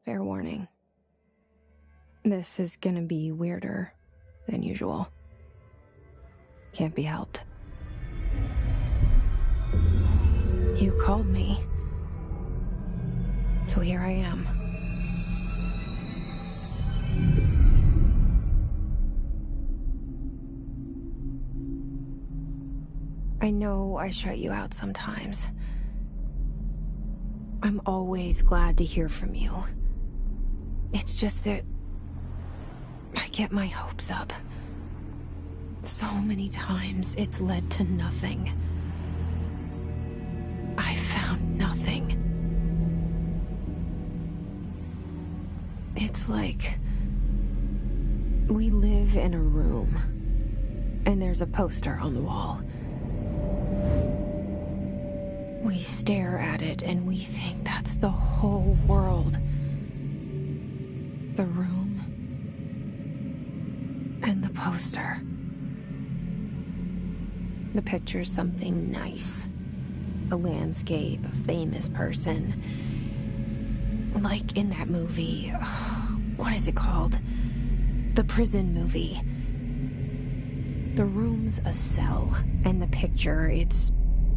Fair warning. This is gonna be weirder than usual. Can't be helped. You called me. So here I am. I know I shut you out sometimes. I'm always glad to hear from you. It's just that I get my hopes up. So many times it's led to nothing. I found nothing. It's like we live in a room, and there's a poster on the wall. We stare at it and we think that's the whole world. The room and the poster. The picture's something nice. A landscape, a famous person. Like in that movie, what is it called? The prison movie. The room's a cell, and the picture, it's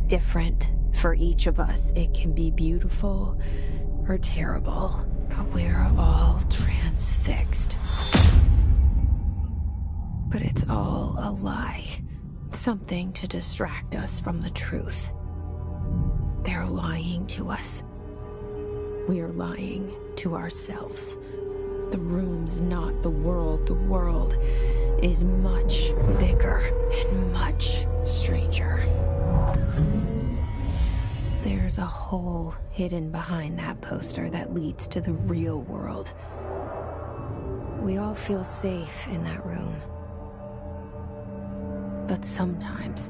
different for each of us. It can be beautiful or terrible, but we're all transfixed. But it's all a lie. Something to distract us from the truth. They're lying to us. We're lying to ourselves. The room's not the world. The world is much bigger and much stranger. There's a hole hidden behind that poster that leads to the real world. We all feel safe in that room. But sometimes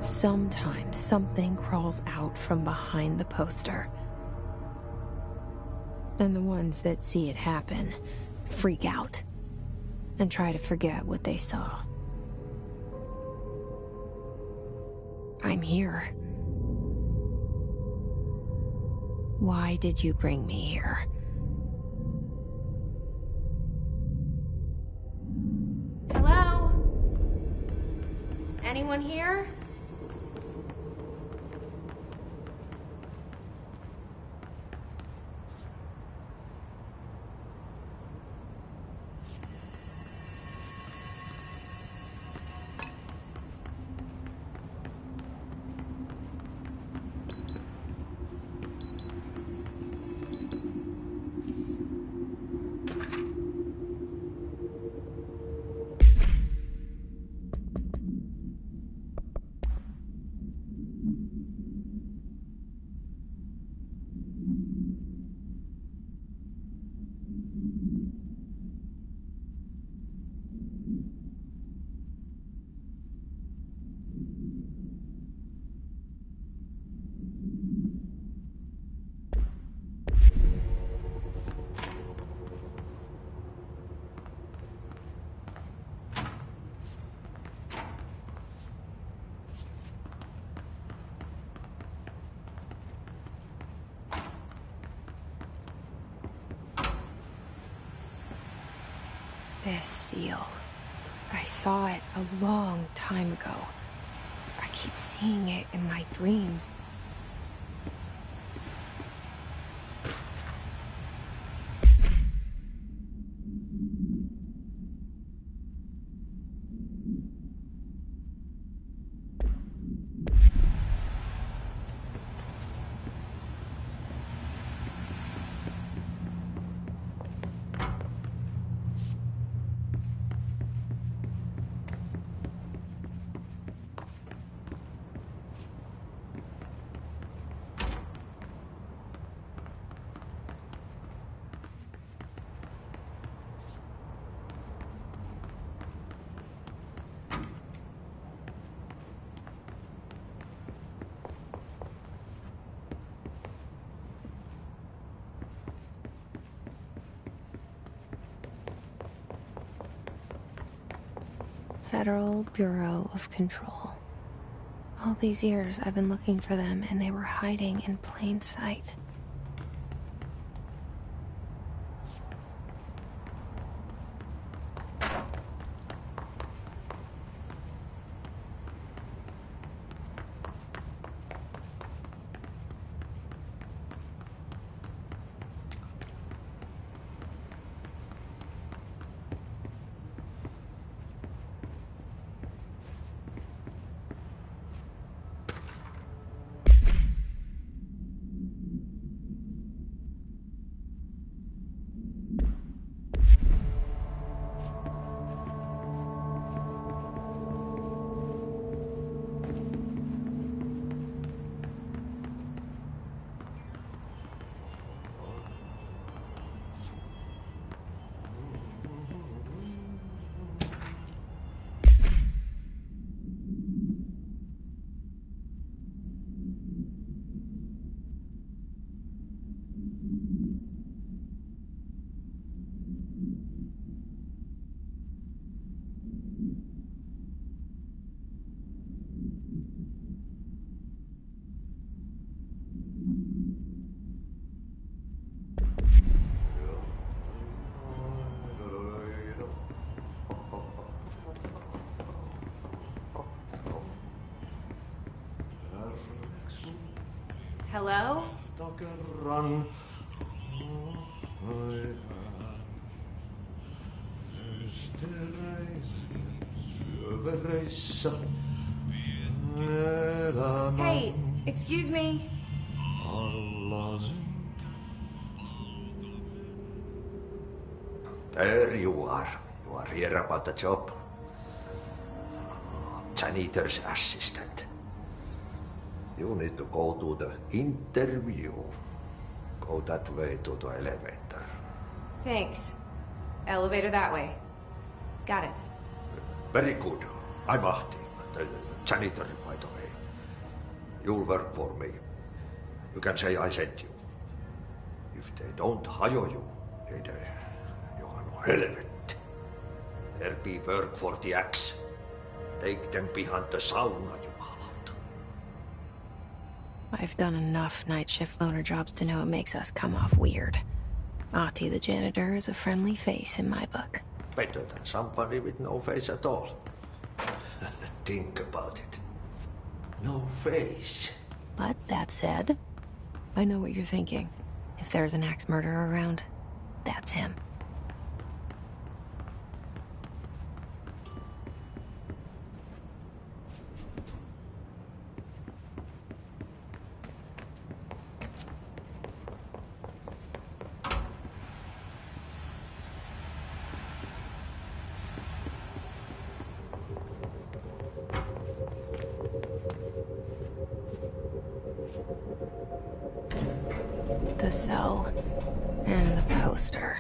something crawls out from behind the poster. And the ones that see it happen freak out and try to forget what they saw. I'm here. Why did you bring me here? Hello? Anyone here? This seal. I saw it a long time ago. I keep seeing it in my dreams. Federal Bureau of Control. All these years I've been looking for them, and they were hiding in plain sight. Hello? Takerran. Syövereissä elämän Hey, excuse me. allasin. There you are. You are here about the job. Janitor's assistant. You need to go to the interview. Go that way to the elevator. Thanks. Elevator that way. Got it. Very good. I'm Ahti, the janitor, by the way. You'll work for me. You can say I sent you. If they don't hire you, then you are no helvet. There be work for the axe. Take them behind the sauna, jumalauta. I've done enough night shift loner jobs to know it makes us come off weird. Ahti the janitor is a friendly face in my book. Better than somebody with no face at all. Think about it. No face. But that said, I know what you're thinking. If there's an axe murderer around, that's him. The cell and the poster.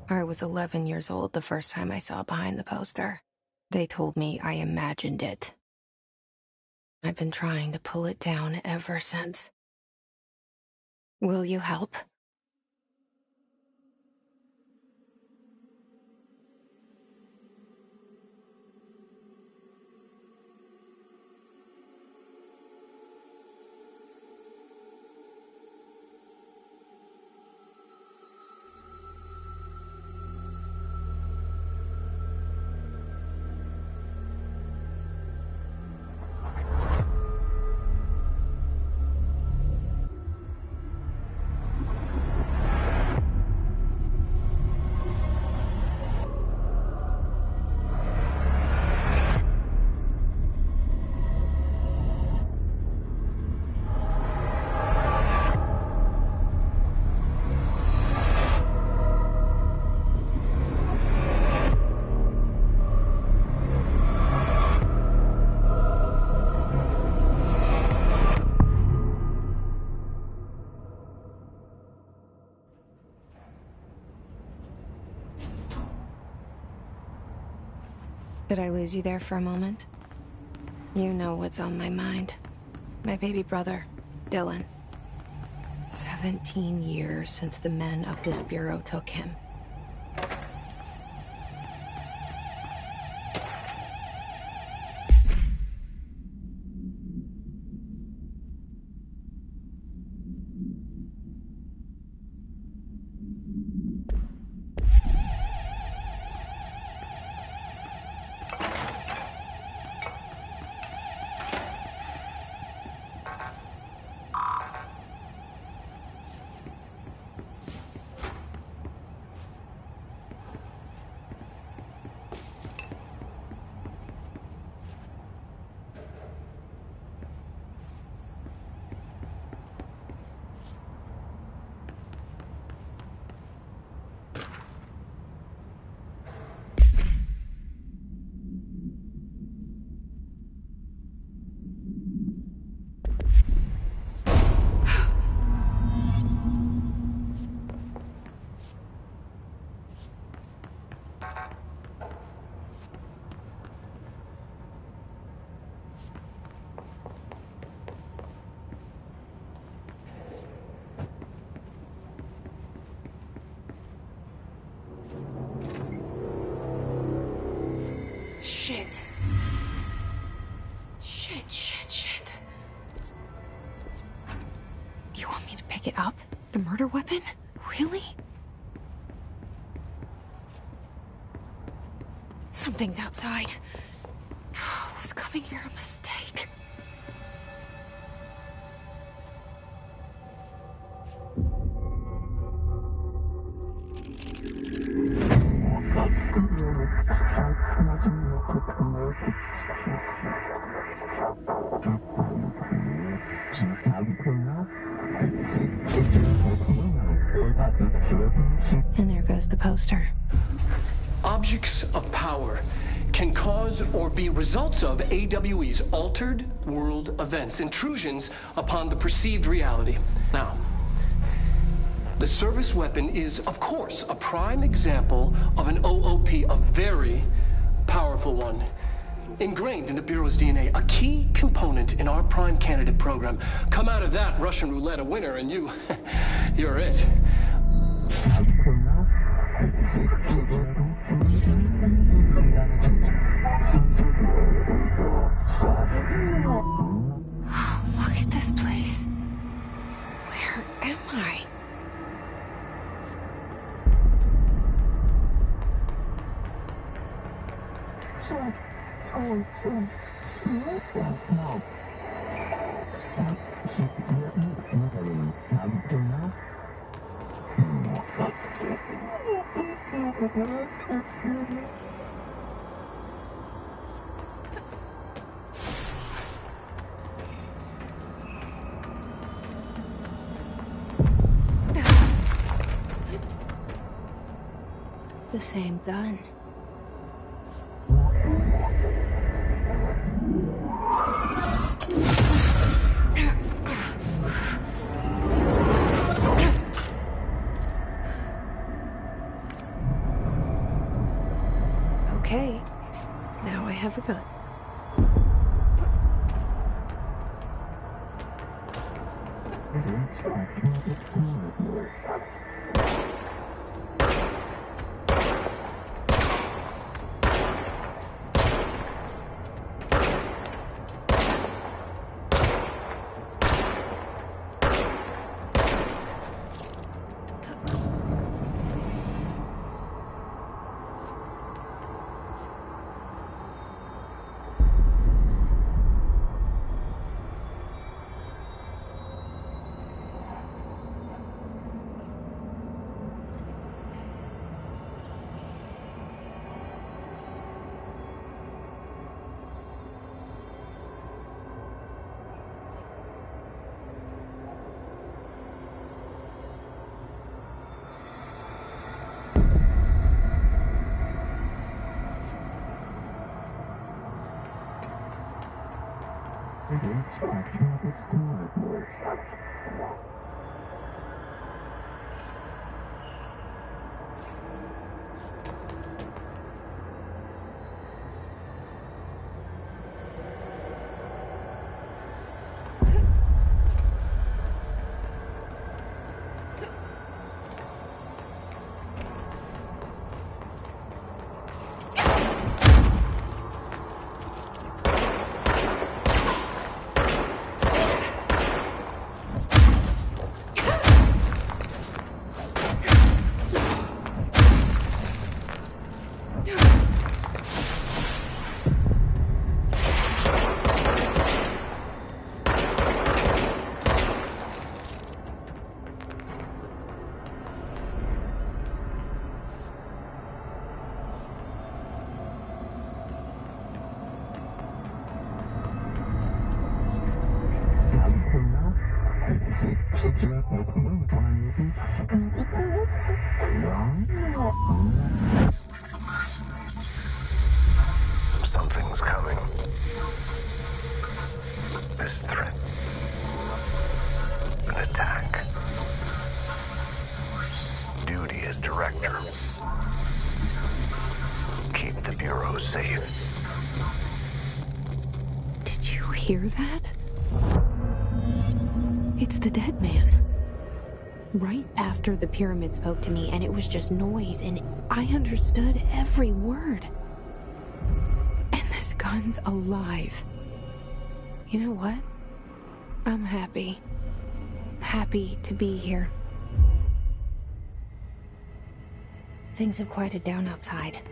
I was 11 years old the first time I saw behind the poster. They told me I imagined it. I've been trying to pull it down ever since. Will you help? Did I lose you there for a moment? You know what's on my mind. My baby brother, Dylan. 17 years since the men of this bureau took him. Shit. Shit. You want me to pick it up? The murder weapon? Really? Something's outside. Was coming here a mistake? And there goes the poster. Objects of power can cause or be results of AWE's altered world events, intrusions upon the perceived reality. Now, the service weapon is, of course, a prime example of an OOP, a very powerful one. Ingrained in the Bureau's DNA, a key component in our prime candidate program. Come out of that Russian roulette a winner and you're it. Look at this place. Where am I? The same gun. Okay, now I have a gun. Something's coming. This threat. An attack. Duty as director. Keep the Bureau safe. Did you hear that? It's the dead man. Right after the pyramid spoke to me, and it was just noise, and I understood every word. And this gun's alive. You know what? I'm happy. Happy to be here. Things have quieted down outside.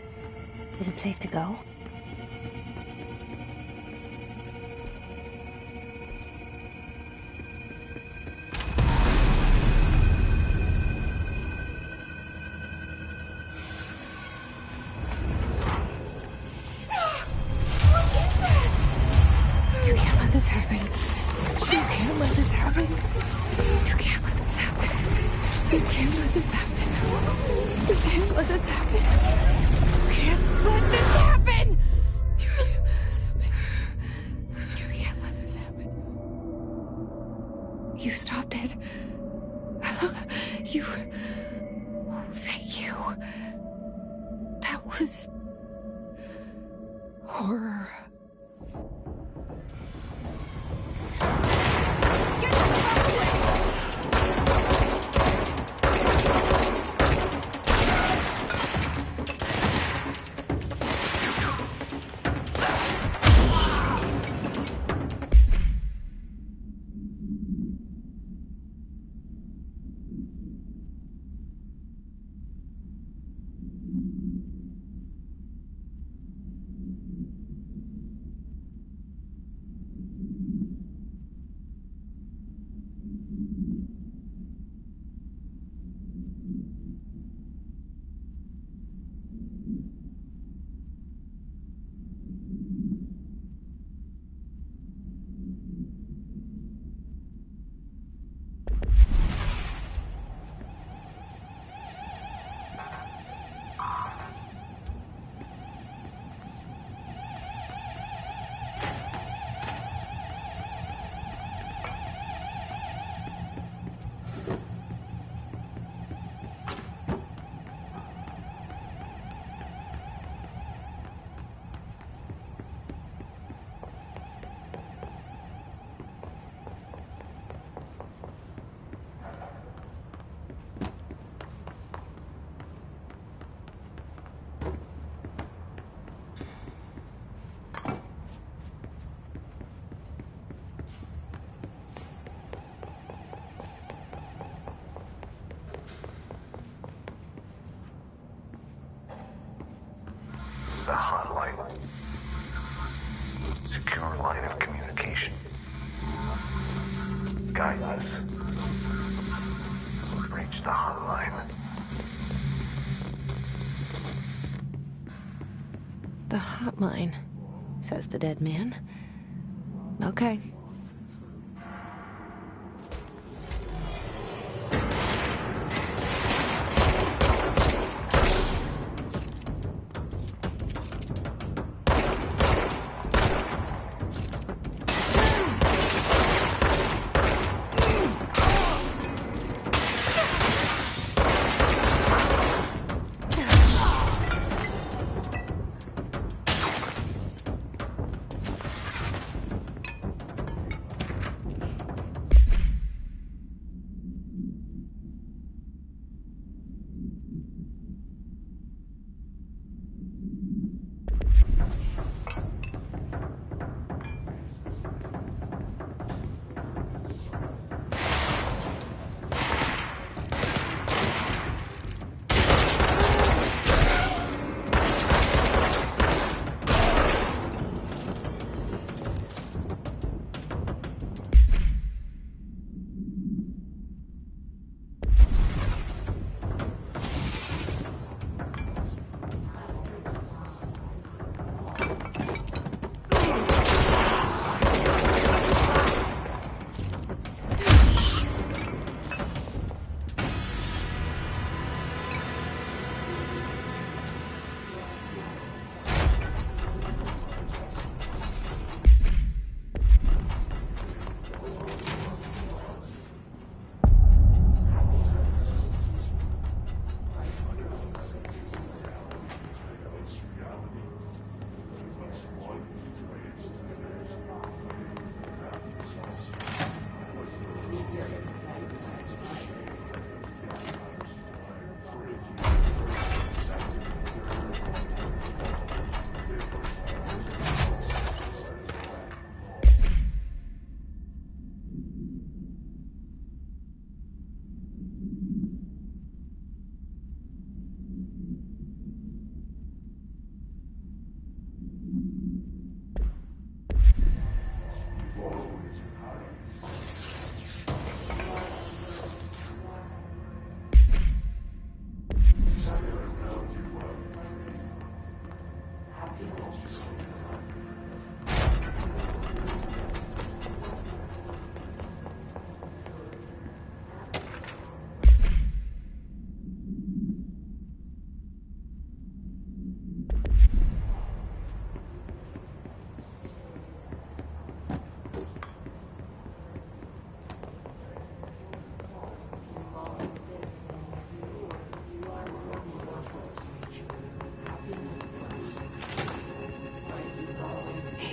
Is it safe to go? can't let this happen. You can't let this happen. You can't let this happen! You can't let this happen. You can't let this happen. You stopped it. You... Oh, thank you. That was... horror. The hotline. Secure line of communication. Guide us. Reach the hotline. The hotline, says the dead man. Okay.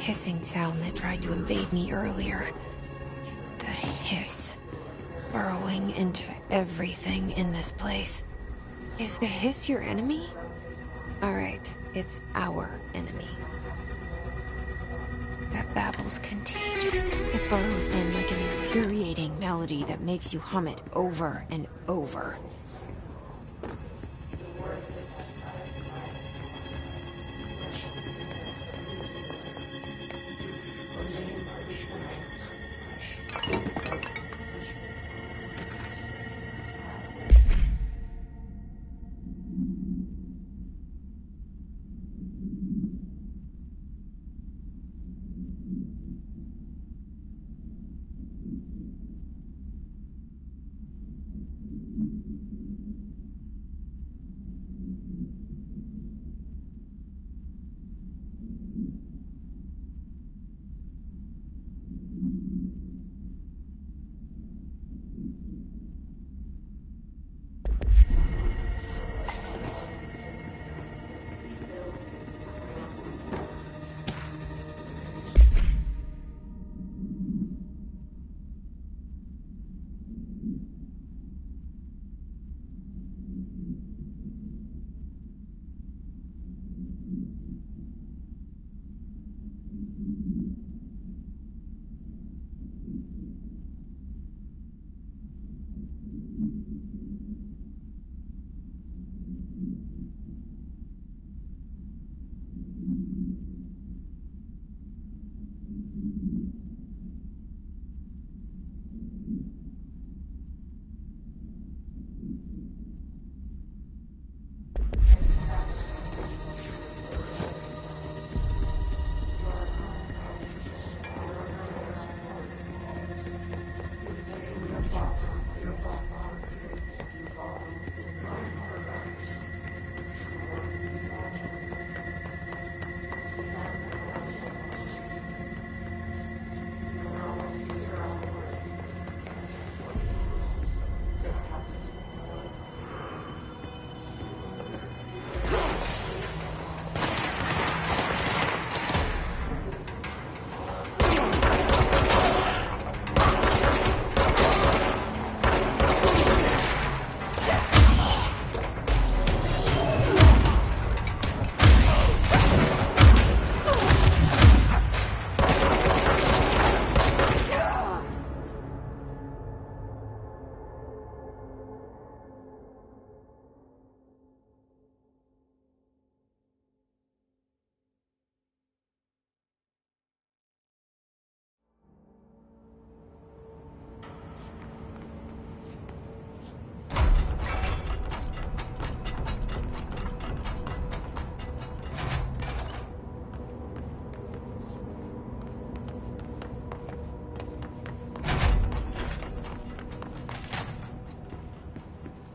hissing sound that tried to invade me earlier. The hiss. Burrowing into everything in this place. Is the hiss your enemy? Alright, it's our enemy. That babble's contagious. It burrows in like an infuriating melody that makes you hum it over and over.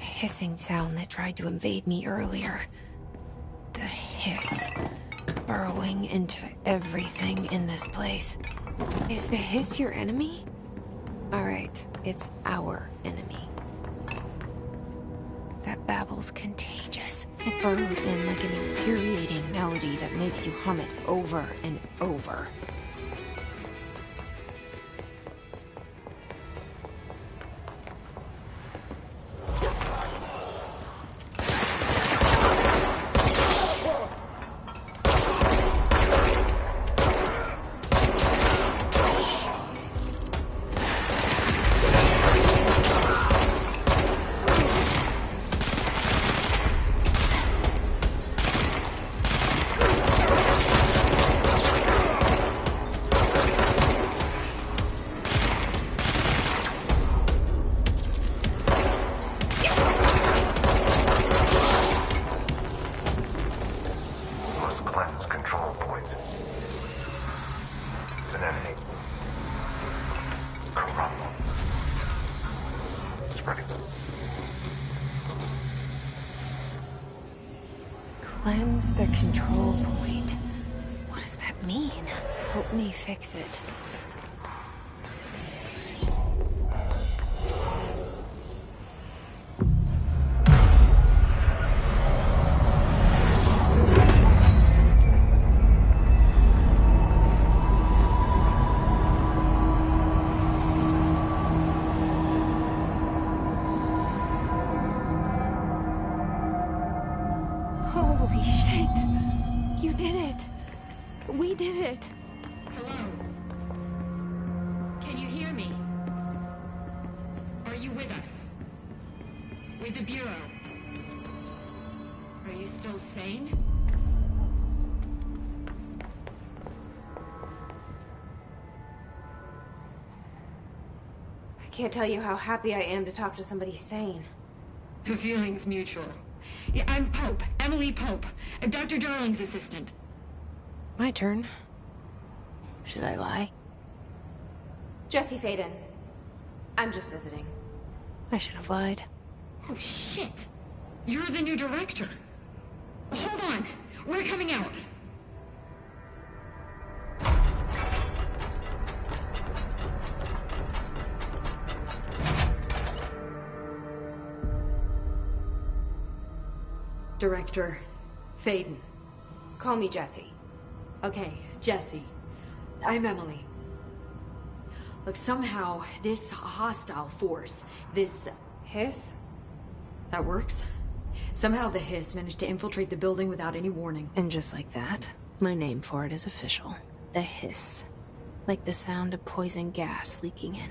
Hissing sound that tried to invade me earlier. The hiss. Burrowing into everything in this place. Is the hiss your enemy? Alright, it's our enemy. That babble's contagious. It burrows in like an infuriating melody that makes you hum it over and over. Cleanse the control point. What does that mean? Help me fix it. Holy shit! You did it! We did it! Hello? Can you hear me? Are you with us? With the Bureau? Are you still sane? I can't tell you how happy I am to talk to somebody sane. The feeling's mutual. Yeah, I'm Pope. Emily Pope. Dr. Darling's assistant. My turn. Should I lie? Jesse Faden. I'm just visiting. I should have lied. Oh, shit. You're the new director. Hold on. We're coming out. Director Faden. Call me Jesse. Okay, Jesse. I'm Emily. Look, somehow this hostile force, this... Hiss? That works? Somehow the Hiss managed to infiltrate the building without any warning. And just like that, my name for it is official. The Hiss. Like the sound of poison gas leaking in.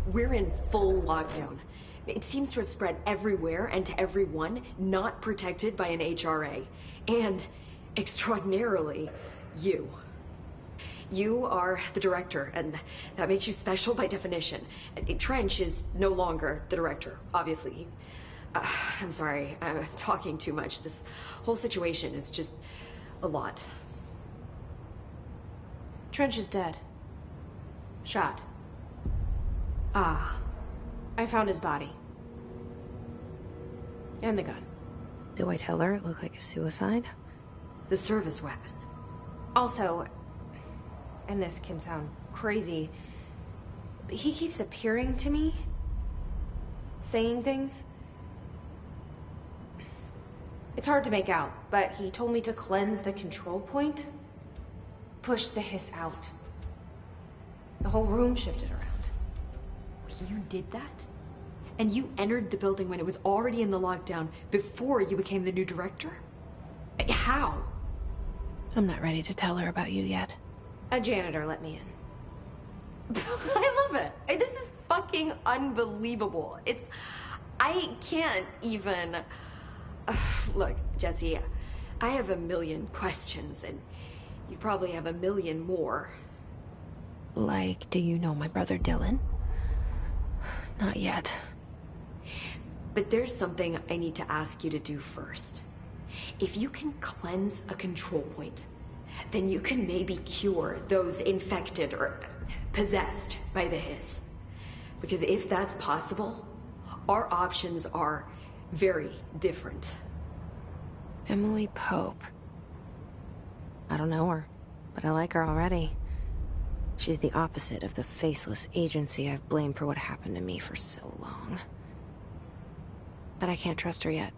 We're in full lockdown. It seems to have spread everywhere and to everyone not protected by an HRA. And, extraordinarily, you. You are the director, and that makes you special by definition. Trench is no longer the director, obviously. I'm sorry, I'm talking too much. This whole situation is just a lot. Trench is dead. Shot. Ah. I found his body. And the gun. Do I tell her it looked like a suicide? The service weapon. Also, and this can sound crazy, but he keeps appearing to me, saying things. It's hard to make out, but he told me to cleanse the control point, push the Hiss out. The whole room shifted around. You did that? And you entered the building when it was already in the lockdown before you became the new director? How? I'm not ready to tell her about you yet. A janitor let me in. I love it. This is fucking unbelievable. I can't even... Look, Jesse, I have a million questions, and you probably have a million more. Like, do you know my brother Dylan? Not yet. But there's something I need to ask you to do first. If you can cleanse a control point, then you can maybe cure those infected or possessed by the Hiss. Because if that's possible, our options are very different. Emily Pope. I don't know her, but I like her already. She's the opposite of the faceless agency I've blamed for what happened to me for so long. But I can't trust her yet.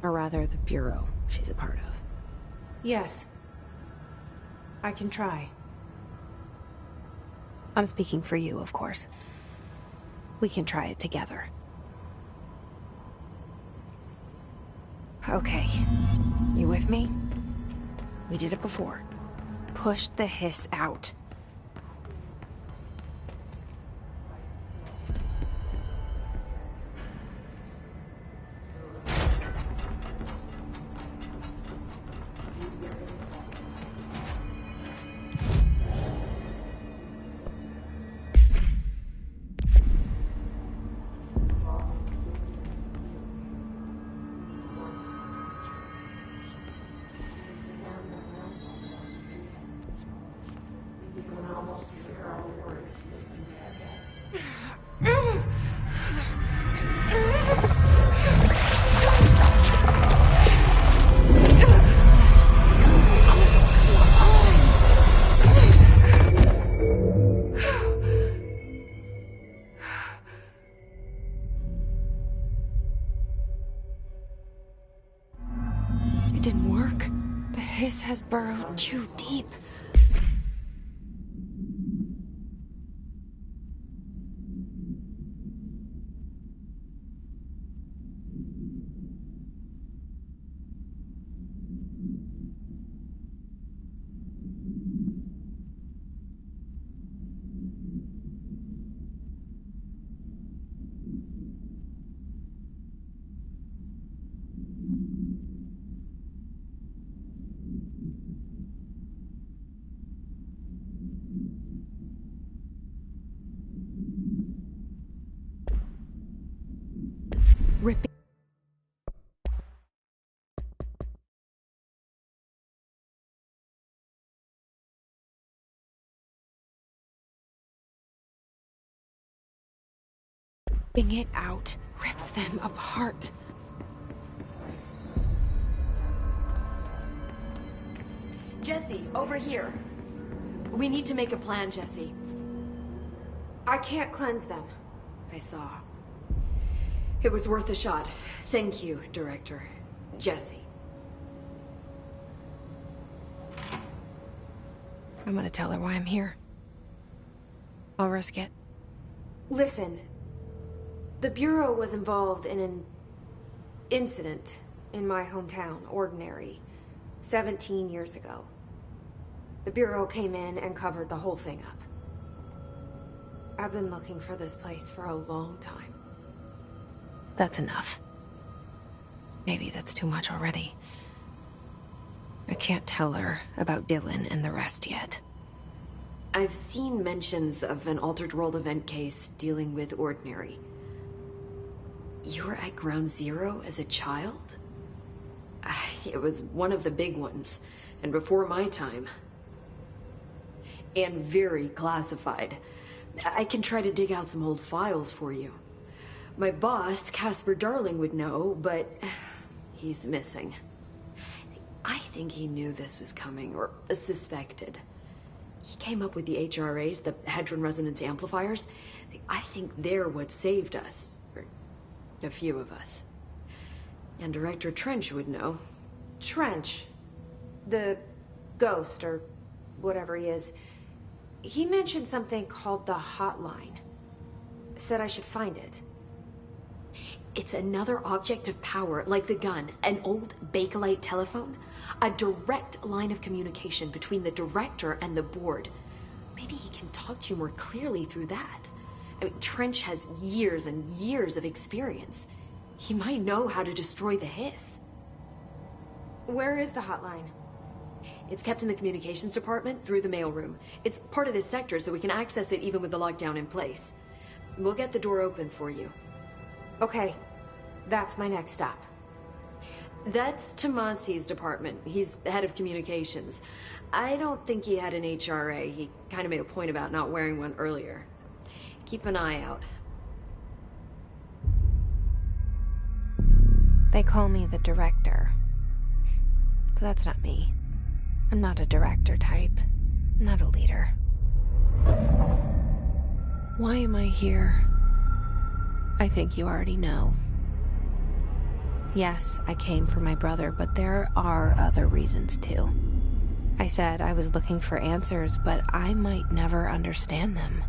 Or rather, the Bureau she's a part of. Yes. I can try. I'm speaking for you, of course. We can try it together. Okay. You with me? We did it before. Push the Hiss out. It didn't work. The Hiss has burrowed too deep. ripping it out, rips them apart. Jesse, over here. We need to make a plan, Jesse. I can't cleanse them. I saw. It was worth a shot. Thank you, Director. Jesse. I'm gonna tell her why I'm here. I'll risk it. Listen, the Bureau was involved in an incident in my hometown, Ordinary, 17 years ago. The Bureau came in and covered the whole thing up. I've been looking for this place for a long time. That's enough. Maybe that's too much already. I can't tell her about Dylan and the rest yet. I've seen mentions of an Altered World event case dealing with Ordinary. You were at Ground Zero as a child? It was one of the big ones, and before my time. And very classified. I can try to dig out some old files for you. My boss, Casper Darling, would know, but he's missing. I think he knew this was coming, or suspected. He came up with the HRAs, the Hadron Resonance Amplifiers. I think they're what saved us. Or a few of us. And Director Trench would know. Trench, the ghost, or whatever he is, he mentioned something called the Hotline. Said I should find it. It's another object of power, like the gun, an old Bakelite telephone. A direct line of communication between the director and the board. Maybe he can talk to you more clearly through that. I mean, Trench has years and years of experience. He might know how to destroy the Hiss. Where is the hotline? It's kept in the communications department through the mailroom. It's part of this sector, so we can access it even with the lockdown in place. We'll get the door open for you. Okay, that's my next stop. That's Tomasi's department. He's head of communications. I don't think he had an HRA. He kind of made a point about not wearing one earlier. Keep an eye out. They call me the director. But that's not me. I'm not a director type. I'm not a leader. Why am I here? I think you already know. Yes, I came for my brother, but there are other reasons too. I said I was looking for answers, but I might never understand them.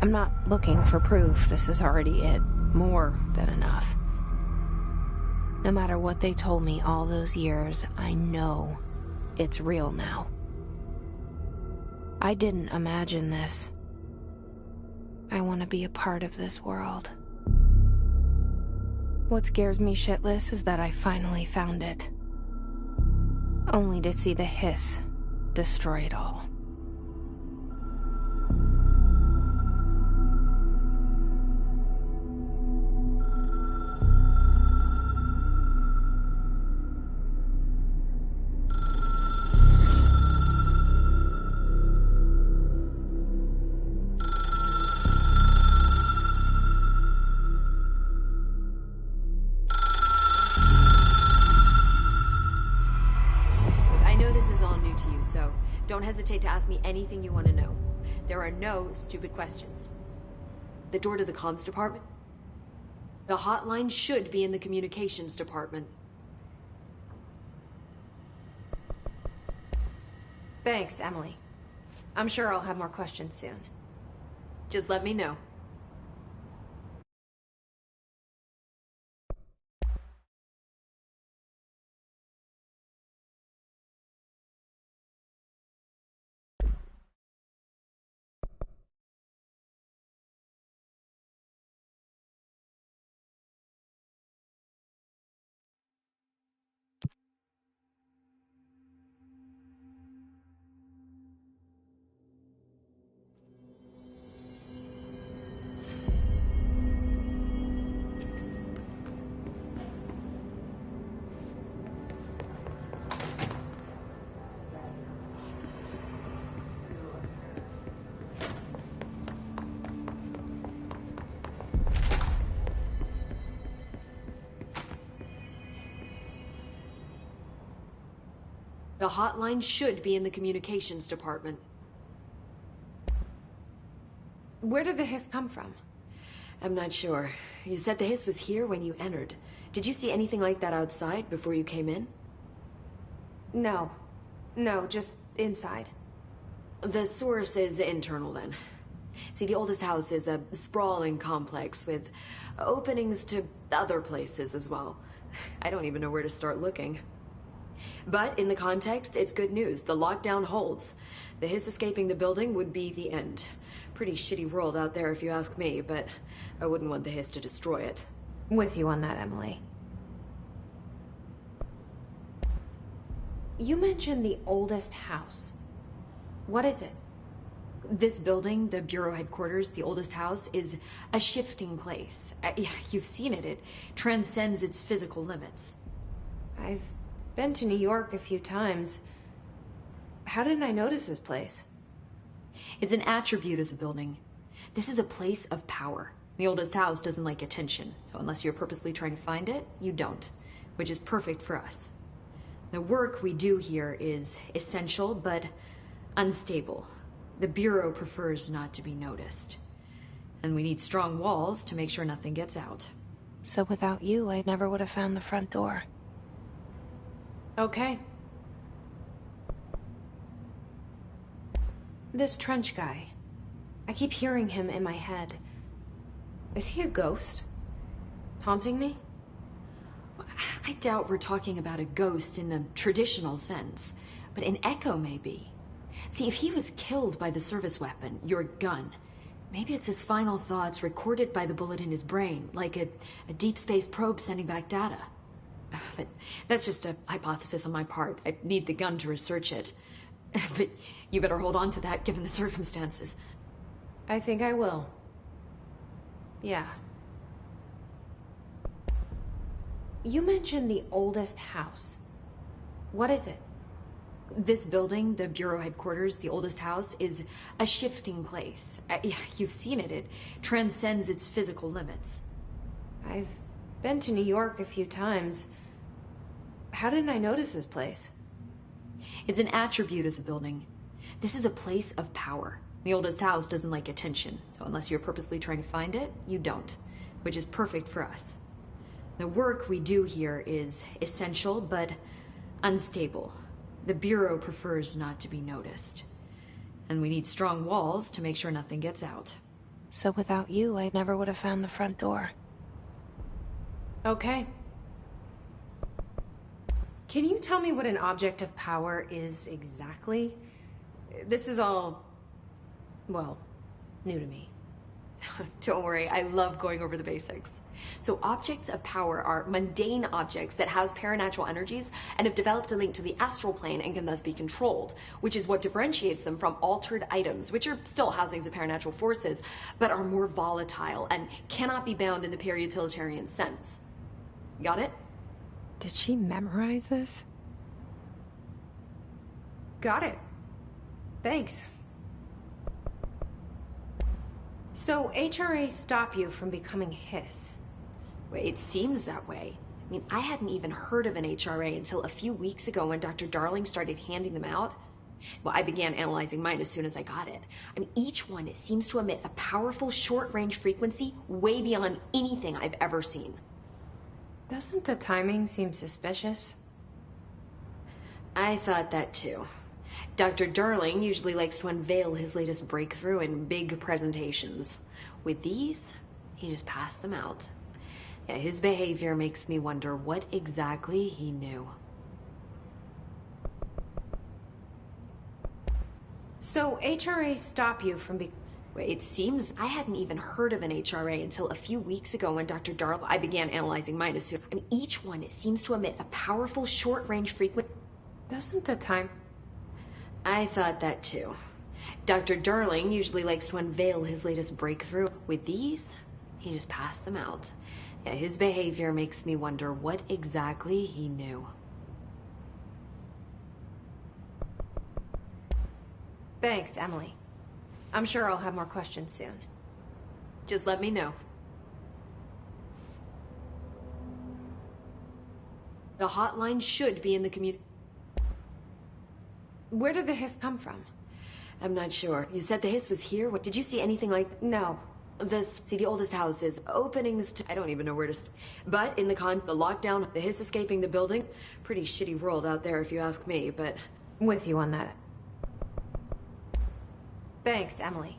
I'm not looking for proof. This is already it. More than enough. No matter what they told me all those years, I know it's real now. I didn't imagine this. I want to be a part of this world. What scares me shitless is that I finally found it. Only to see the Hiss destroy it all. Don't hesitate to ask me anything you want to know. There are no stupid questions. The door to the comms department? The hotline should be in the communications department. Thanks, Emily. I'm sure I'll have more questions soon. Just let me know. The hotline should be in the communications department. Where did the hiss come from? I'm not sure. You said the hiss was here when you entered. Did you see anything like that outside before you came in? No. No, just inside. The source is internal then. See, the oldest house is a sprawling complex with openings to other places as well. I don't even know where to start looking. But in the context, it's good news. The lockdown holds. The hiss escaping the building would be the end. Pretty shitty world out there if you ask me, but I wouldn't want the hiss to destroy it. With you on that, Emily. You mentioned the oldest house. What is it? This building, the Bureau headquarters, the oldest house, is a shifting place. You've seen it. It transcends its physical limits. I've been to New York a few times. How didn't I notice this place? It's an attribute of the building. This is a place of power. The oldest house doesn't like attention, so unless you're purposely trying to find it, you don't, which is perfect for us. The work we do here is essential, but unstable. The Bureau prefers not to be noticed. And we need strong walls to make sure nothing gets out. So without you, I never would have found the front door. Okay. This Trench guy. I keep hearing him in my head. Is he a ghost? Haunting me? I doubt we're talking about a ghost in the traditional sense, but an echo maybe. See, if he was killed by the service weapon, your gun, maybe it's his final thoughts recorded by the bullet in his brain, like a deep space probe sending back data. But that's just a hypothesis on my part. I need the gun to research it. But you better hold on to that given the circumstances. I think I will. Yeah. You mentioned the oldest house. What is it? This building, the Bureau headquarters, the oldest house, is a shifting place. You've seen it. It transcends its physical limits. I've been to New York a few times. How didn't I notice this place? It's an attribute of the building. This is a place of power. The oldest house doesn't like attention, so unless you're purposely trying to find it, you don't, which is perfect for us. The work we do here is essential, but unstable. The Bureau prefers not to be noticed. And we need strong walls to make sure nothing gets out. So without you, I never would have found the front door. Okay. Can you tell me what an object of power is exactly? This is all, well, new to me. Don't worry, I love going over the basics. So objects of power are mundane objects that house paranatural energies and have developed a link to the astral plane and can thus be controlled, which is what differentiates them from altered items, which are still housings of paranatural forces, but are more volatile and cannot be bound in the peri-utilitarian sense. Got it? Did she memorize this? Got it. Thanks. So HRA stop you from becoming Hiss? Wait, it seems that way. I mean, I hadn't even heard of an HRA until a few weeks ago when Dr. Darling started handing them out. Well, I began analyzing mine as soon as I got it. I mean, each one seems to emit a powerful short-range frequency way beyond anything I've ever seen. Doesn't the timing seem suspicious? I thought that too. Dr. Darling usually likes to unveil his latest breakthrough in big presentations. With these, he just passed them out. Yeah, his behavior makes me wonder what exactly he knew. So HRA stop you from Wait, it seems I hadn't even heard of an HRA until a few weeks ago when Dr. Darling... I began analyzing mine as soon... I mean, each one seems to emit a powerful short-range frequency... Doesn't the time... I thought that too. Dr. Darling usually likes to unveil his latest breakthrough. With these, he just passed them out. Yeah, his behavior makes me wonder what exactly he knew. Thanks, Emily. I'm sure I'll have more questions soon. Just let me know. The hotline should be in the community. Where did the hiss come from? I'm not sure. You said the hiss was here? What, did you see anything like... No. The oldest houses, openings to... I don't even know where to... But in the lockdown, the hiss escaping the building, pretty shitty world out there if you ask me, but... With you on that. Thanks, Emily.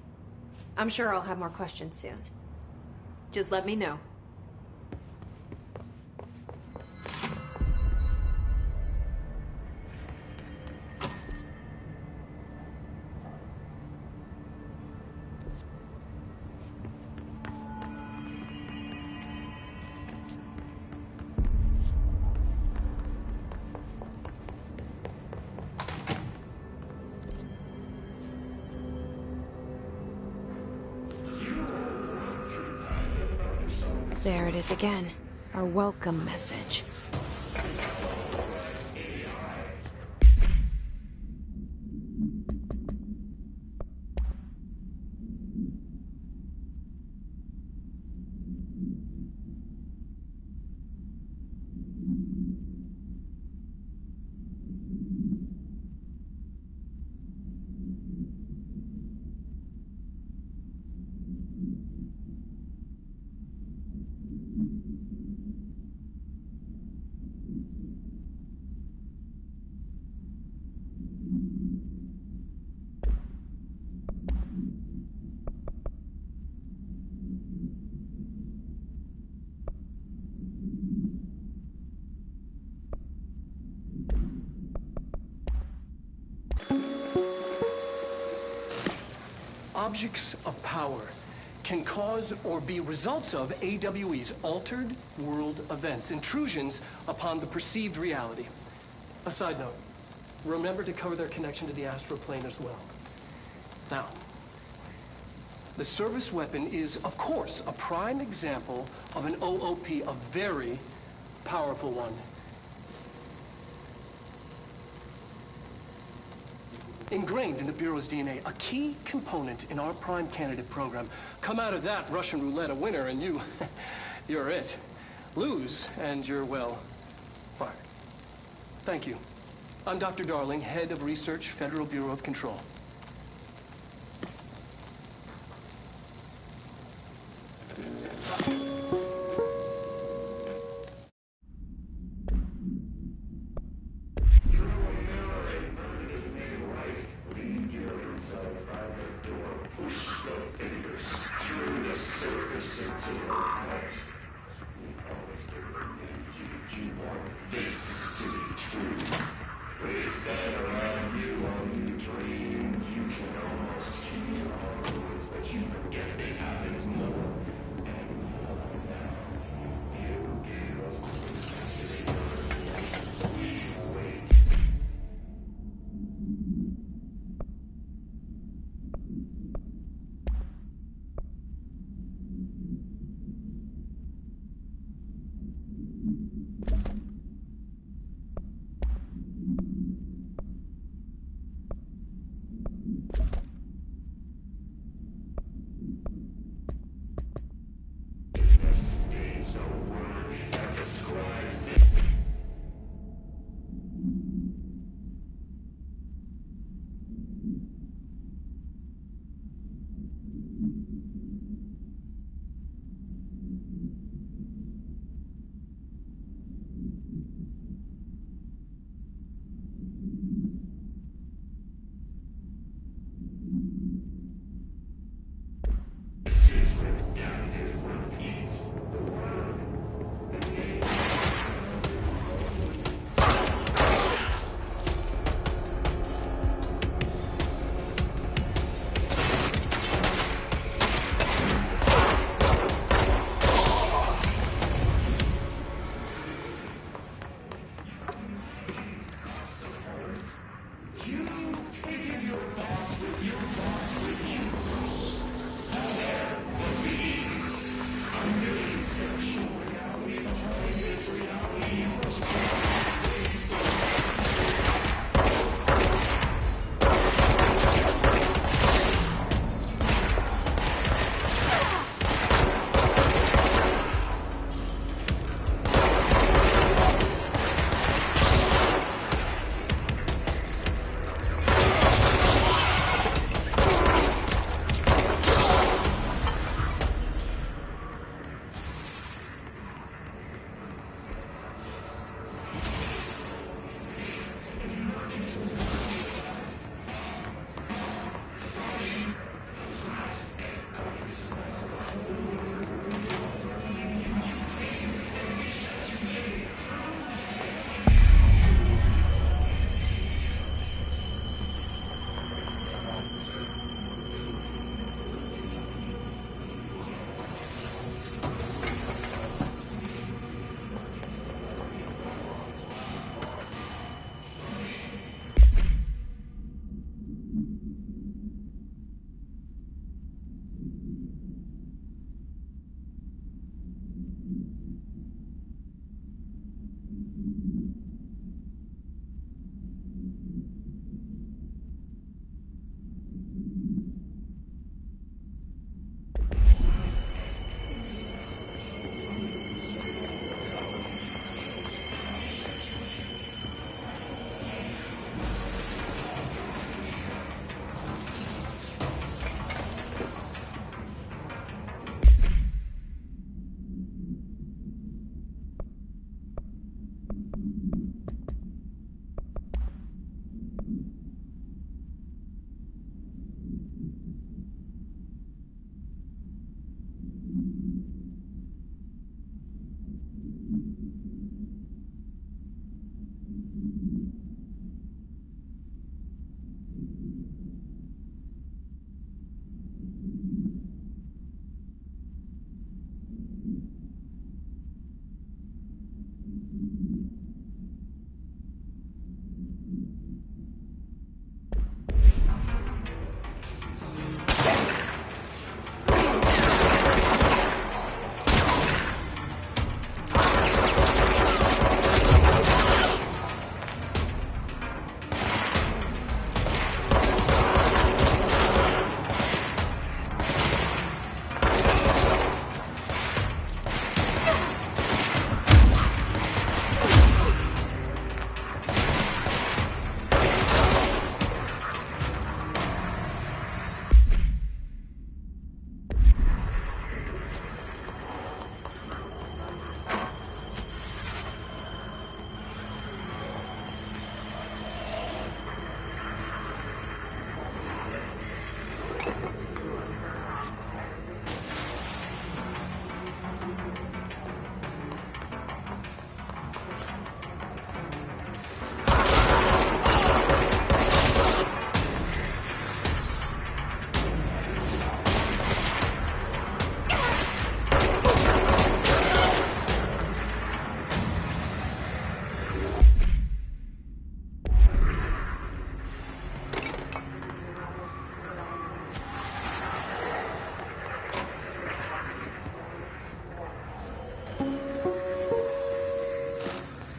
I'm sure I'll have more questions soon. Just let me know. There it is again. Our welcome message. Objects of power can cause or be results of AWE's altered world events, intrusions upon the perceived reality. A side note, remember to cover their connection to the astral plane as well. Now, the service weapon is, of course, a prime example of an OOP, a very powerful one. Ingrained in the Bureau's DNA, a key component in our prime candidate program. Come out of that Russian roulette a winner and you're it. Lose and you're, well, fired. Thank you. I'm Dr. Darling, Head of Research, Federal Bureau of Control.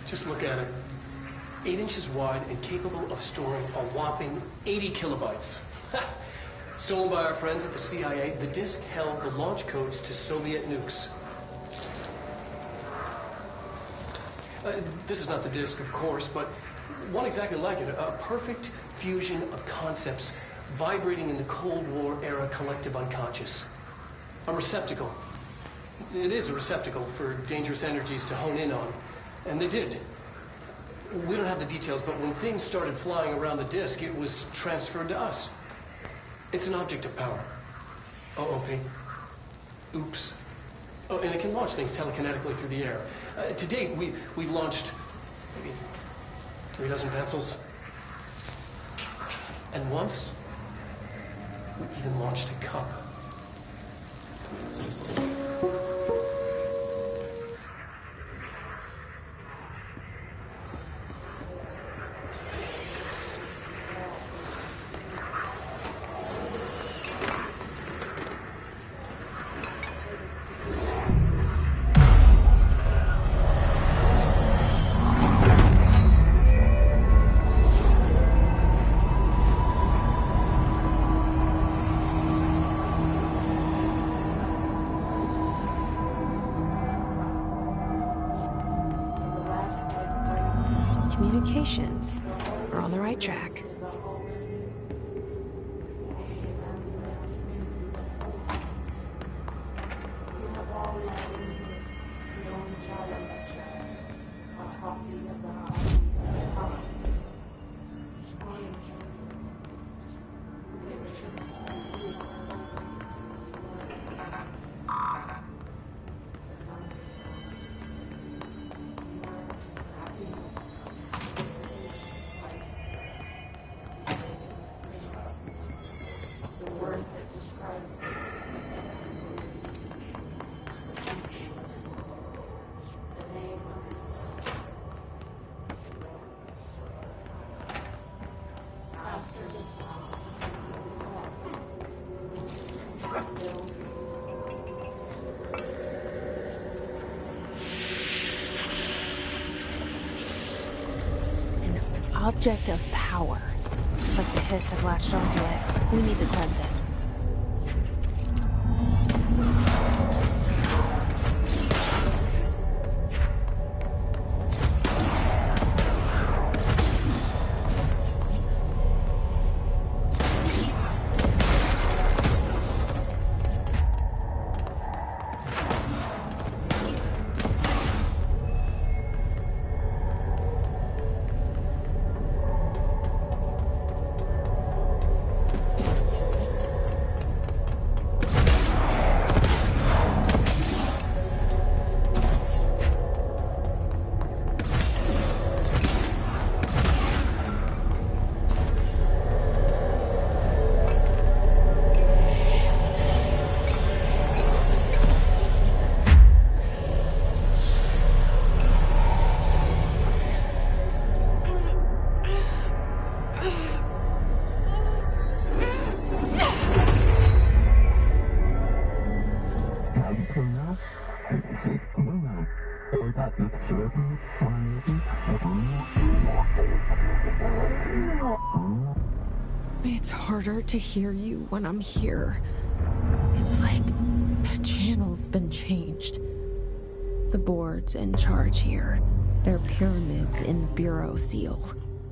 Just look at it. 8 inches wide and capable of storing a whopping 80 kilobytes. Stolen by our friends at the CIA, the disk held the launch codes to Soviet nukes. This is not the disk, of course, but one exactly like it. A perfect fusion of concepts vibrating in the Cold War era collective unconscious. A receptacle. It is a receptacle for dangerous energies to hone in on. And they did. We don't have the details, but when things started flying around the disk, it was transferred to us. It's an object of power. OOP. Oops. Oh, and it can launch things telekinetically through the air. To date, we've launched maybe 3 dozen pencils. And once, we even launched a cup. Communications. We're on the right track. Object of power. Looks like the Hiss have latched onto it. We need to cleanse it. It's harder to hear you when I'm here. It's like the channel's been changed. The board's in charge here. They're pyramids in the Bureau seal.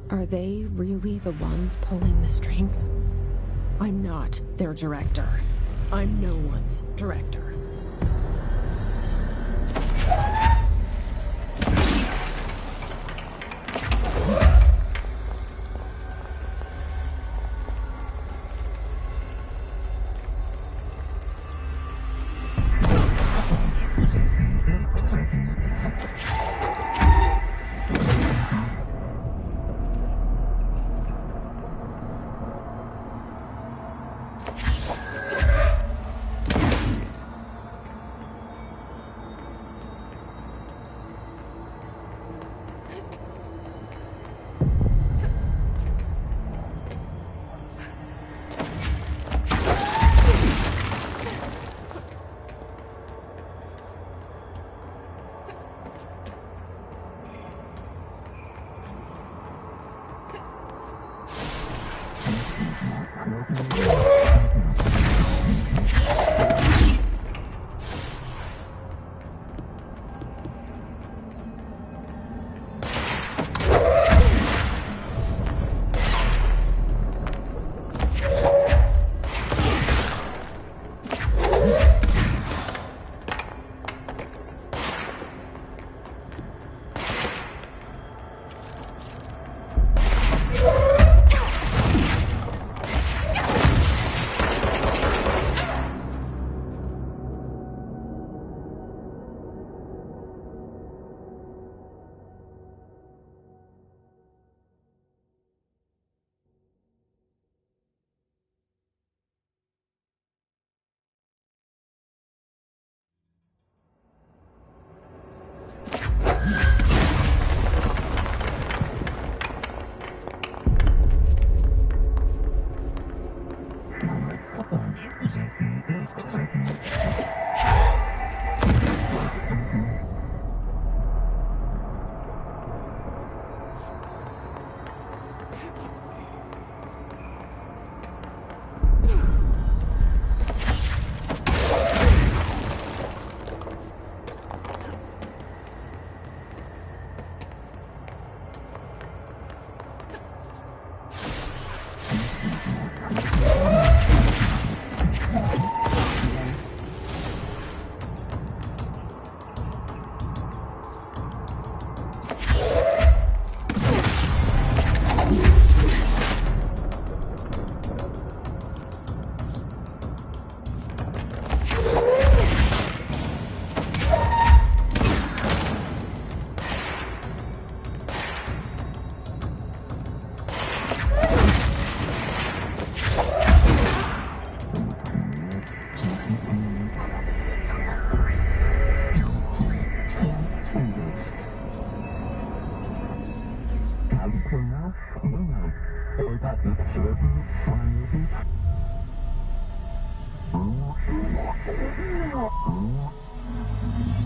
Are they really the ones pulling the strings? I'm not their director. I'm no one's director.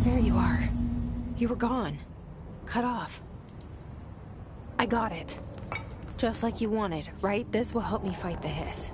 There you are. You were gone. Cut off. I got it. Just like you wanted, right? This will help me fight the hiss.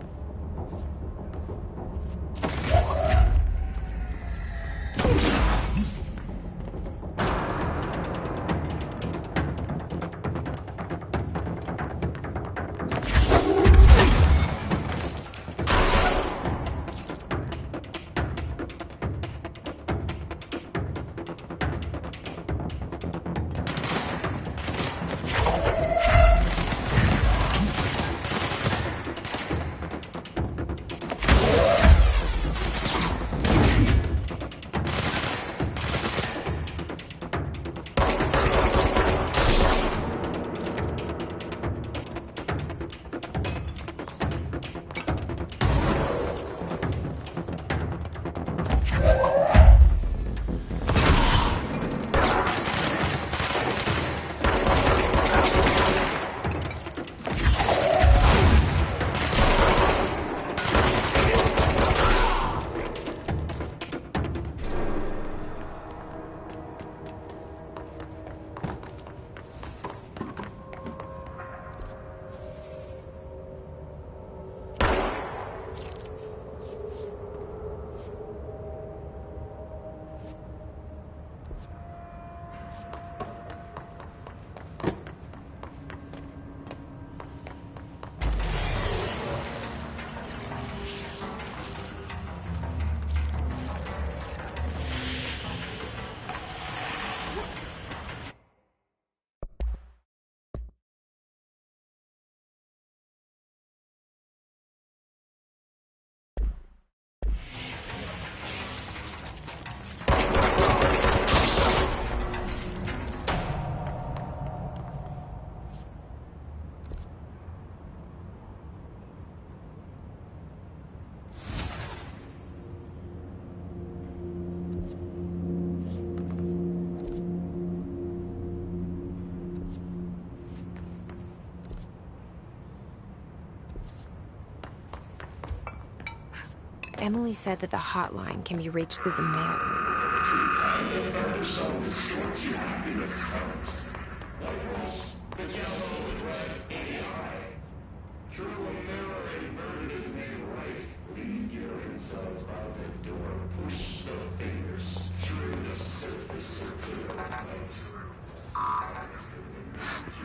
Emily said that the hotline can be reached through the mailroom.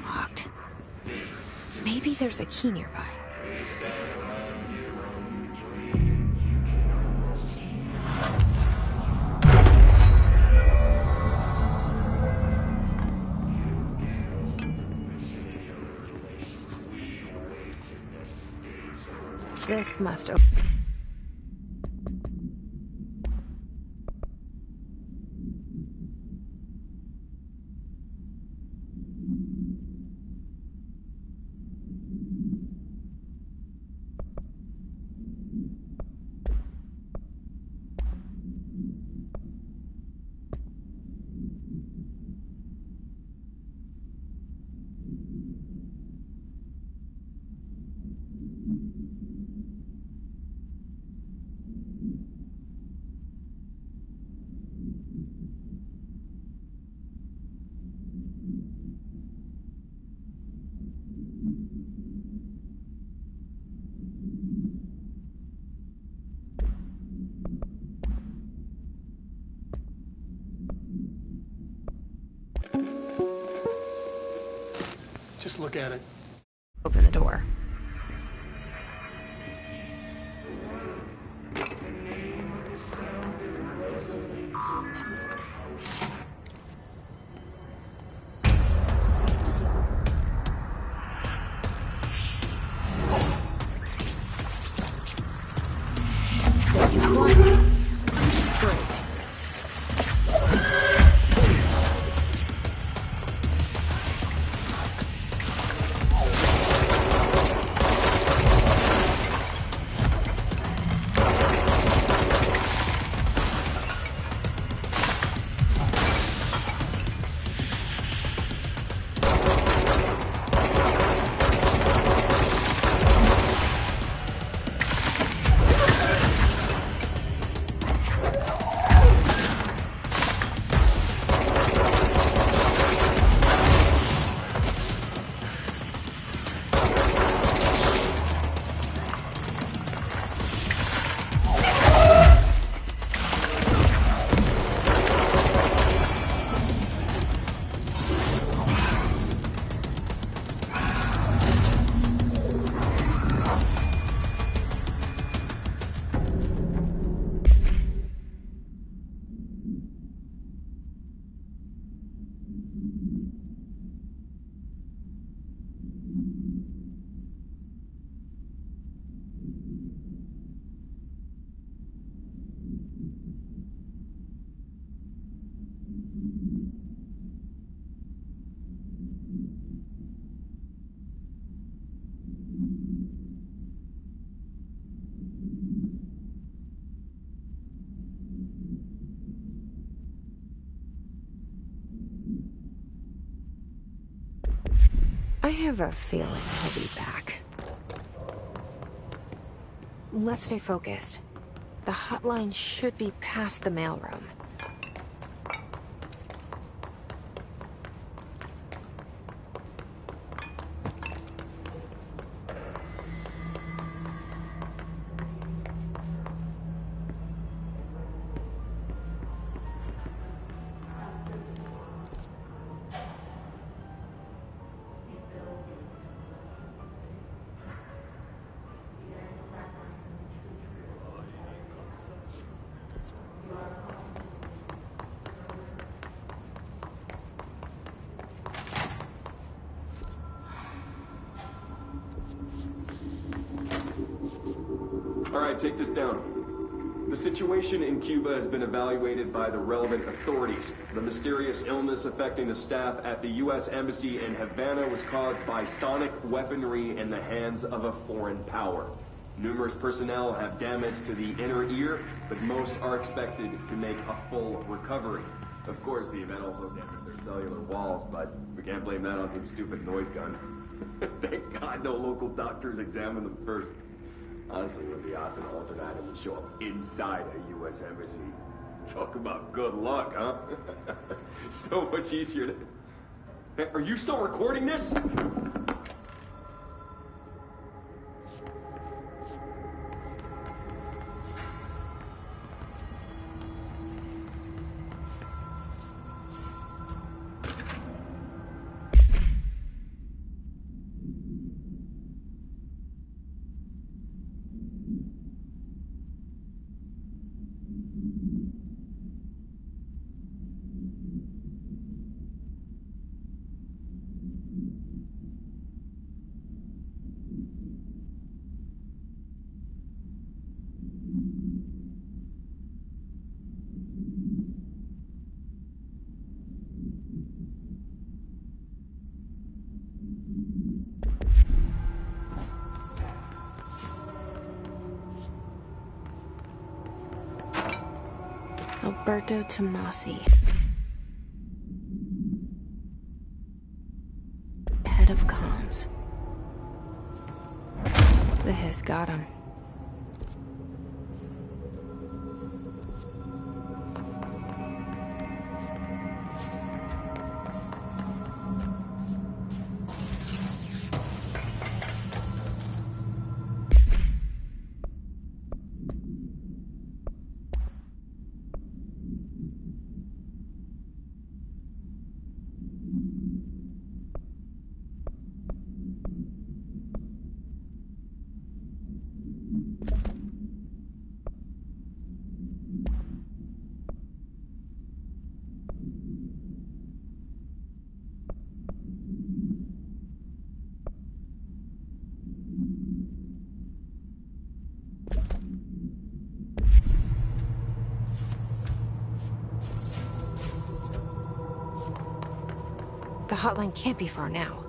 Locked. Maybe there's a key nearby. This must open. Just look at it. Open the door. Great. I have a feeling he'll be back. Let's stay focused. The hotline should be past the mailroom. All right, take this down. The situation in Cuba has been evaluated by the relevant authorities. The mysterious illness affecting the staff at the U.S. Embassy in Havana was caused by sonic weaponry in the hands of a foreign power. Numerous personnel have damage to the inner ear, but most are expected to make a full recovery. Of course, the event also damaged their cellular walls, but we can't blame that on some stupid noise gun. Thank God no local doctors examined them first. Honestly, what the odds an altered item would show up inside a U.S. embassy? Talk about good luck, huh? So much easier to... Hey, are you still recording this? Alberto Tomasi. Head of comms. The hiss got him. The hotline can't be far now.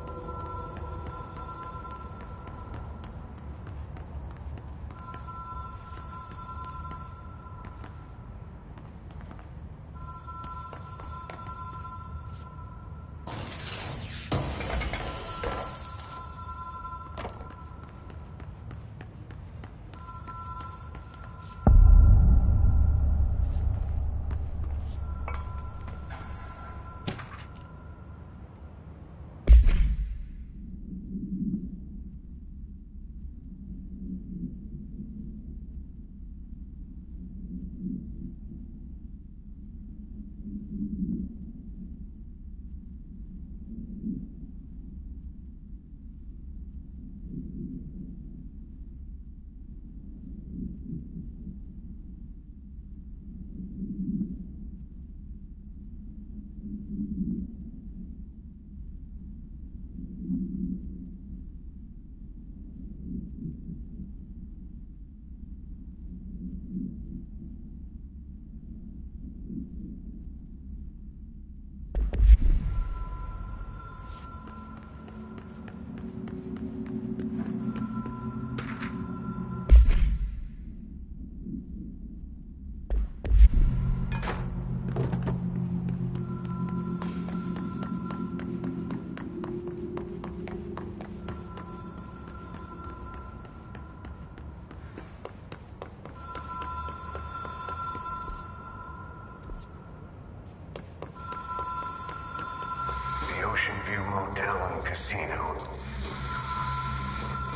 Ocean View Motel and Casino.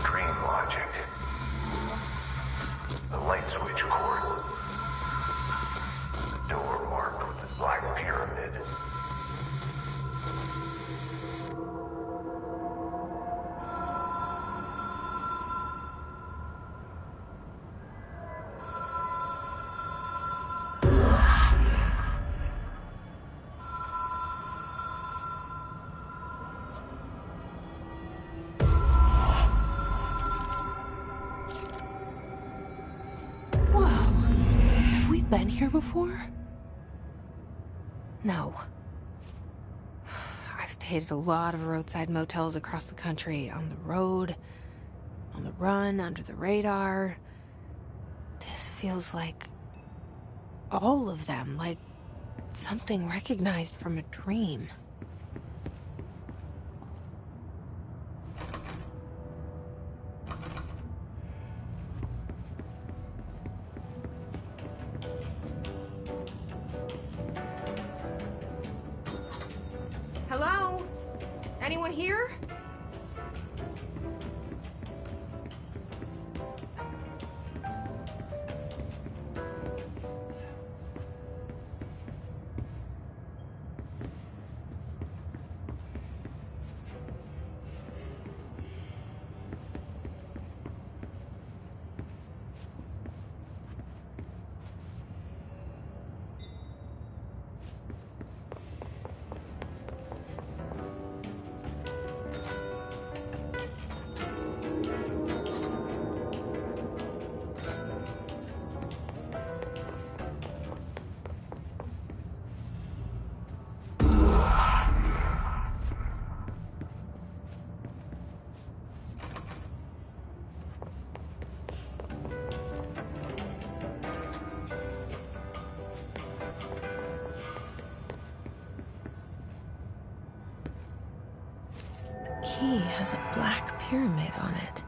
Dream Logic. The light switch cord. The door marked with the Black Pyramid. Been here before? No. I've stayed at a lot of roadside motels across the country, on the road, on the run, under the radar. This feels like all of them, like something recognized from a dream. anyone here? Key has a black pyramid on it.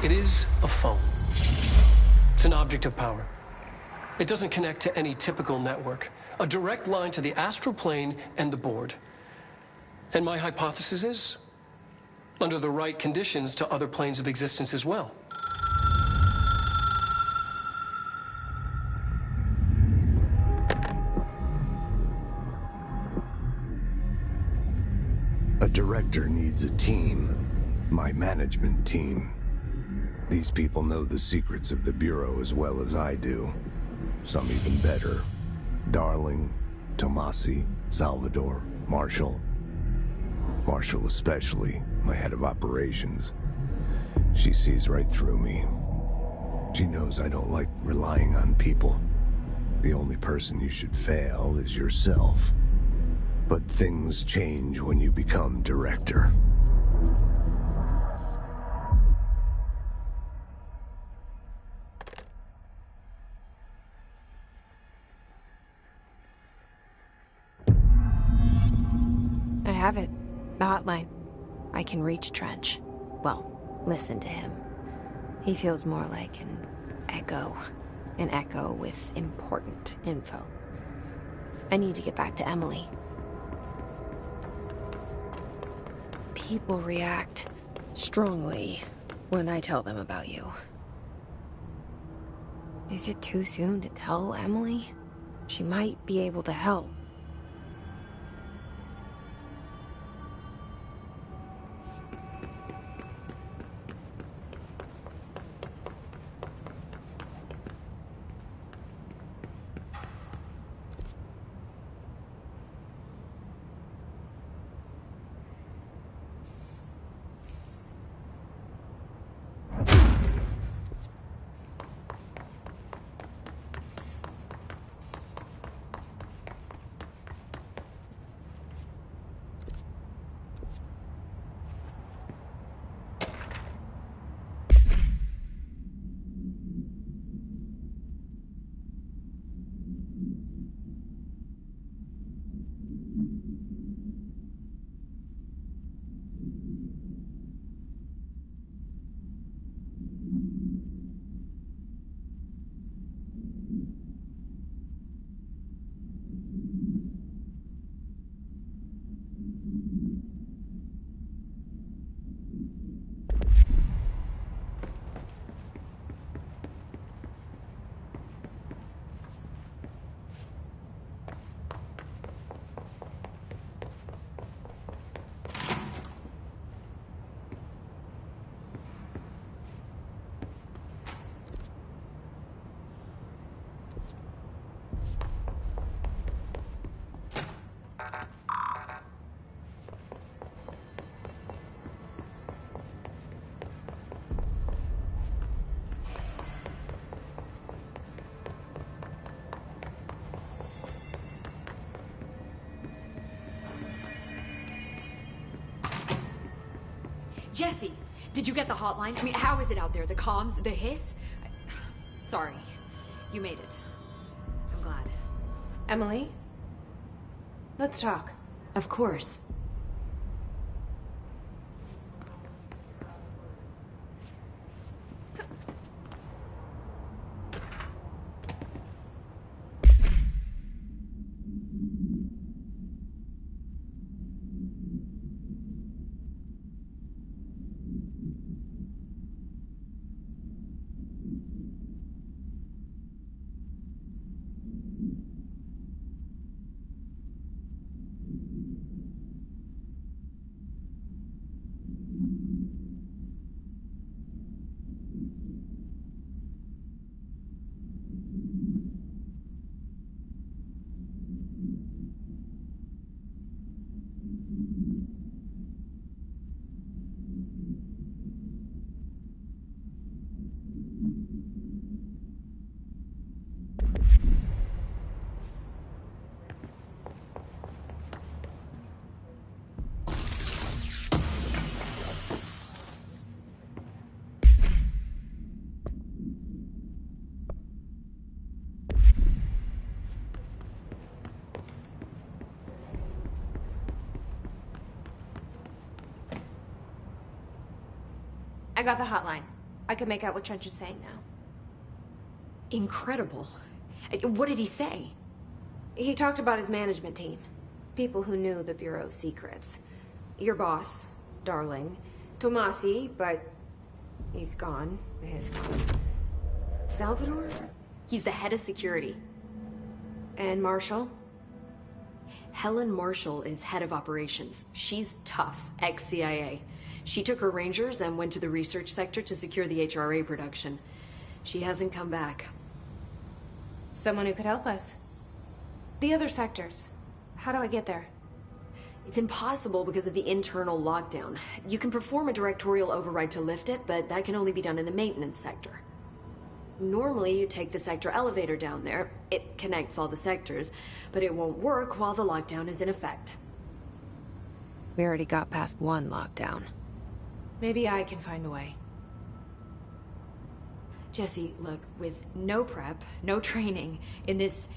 It is a phone. It's an object of power. It doesn't connect to any typical network. A direct line to the astral plane and the board. And my hypothesis is, under the right conditions, to other planes of existence as well. A director needs a team. My management team. These people know the secrets of the Bureau as well as I do. Some even better. Darling, Tomasi, Salvador, Marshall. Marshall especially, my head of operations. She sees right through me. She knows I don't like relying on people. The only person you should fail is yourself. But things change when you become director. I have it. The hotline. I can reach Trench. Well, listen to him. He feels more like an echo. An echo with important info. I need to get back to Emily. People react strongly when I tell them about you. Is it too soon to tell Emily? She might be able to help. Jesse, did you get the hotline? I mean, how is it out there? The comms? The hiss? Sorry. You made it. I'm glad. Emily? Let's talk. Of course. I got the hotline. I can make out what Trench is saying now. Incredible. What did he say? He talked about his management team. People who knew the Bureau's secrets. Your boss, Darling. Tomasi, but he's gone. He's gone. Salvador? He's the head of security. And Marshall? Helen Marshall is head of operations. She's tough, ex-CIA. She took her Rangers and went to the research sector to secure the HRA production. She hasn't come back. Someone who could help us. The other sectors. How do I get there? It's impossible because of the internal lockdown. You can perform a directorial override to lift it, but that can only be done in the maintenance sector. Normally, you take the sector elevator down there. It connects all the sectors, but it won't work while the lockdown is in effect. We already got past one lockdown. Maybe I can find a way. Jesse, look, with no prep, no training, in this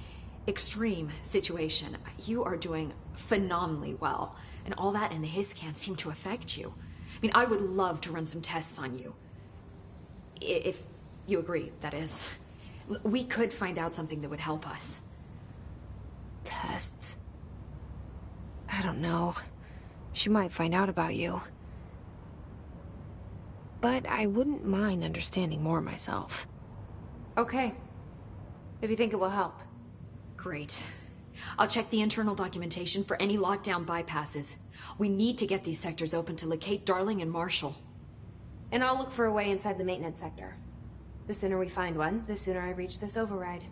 extreme situation, you are doing phenomenally well. And all that and the hiss can't seem to affect you. I mean, I would love to run some tests on you. If you agree, that is. We could find out something that would help us. Tests? I don't know. She might find out about you. But I wouldn't mind understanding more myself. Okay. If you think it will help. Great. I'll check the internal documentation for any lockdown bypasses. We need to get these sectors open to locate Darling and Marshall. And I'll look for a way inside the maintenance sector. The sooner we find one, the sooner I reach this override.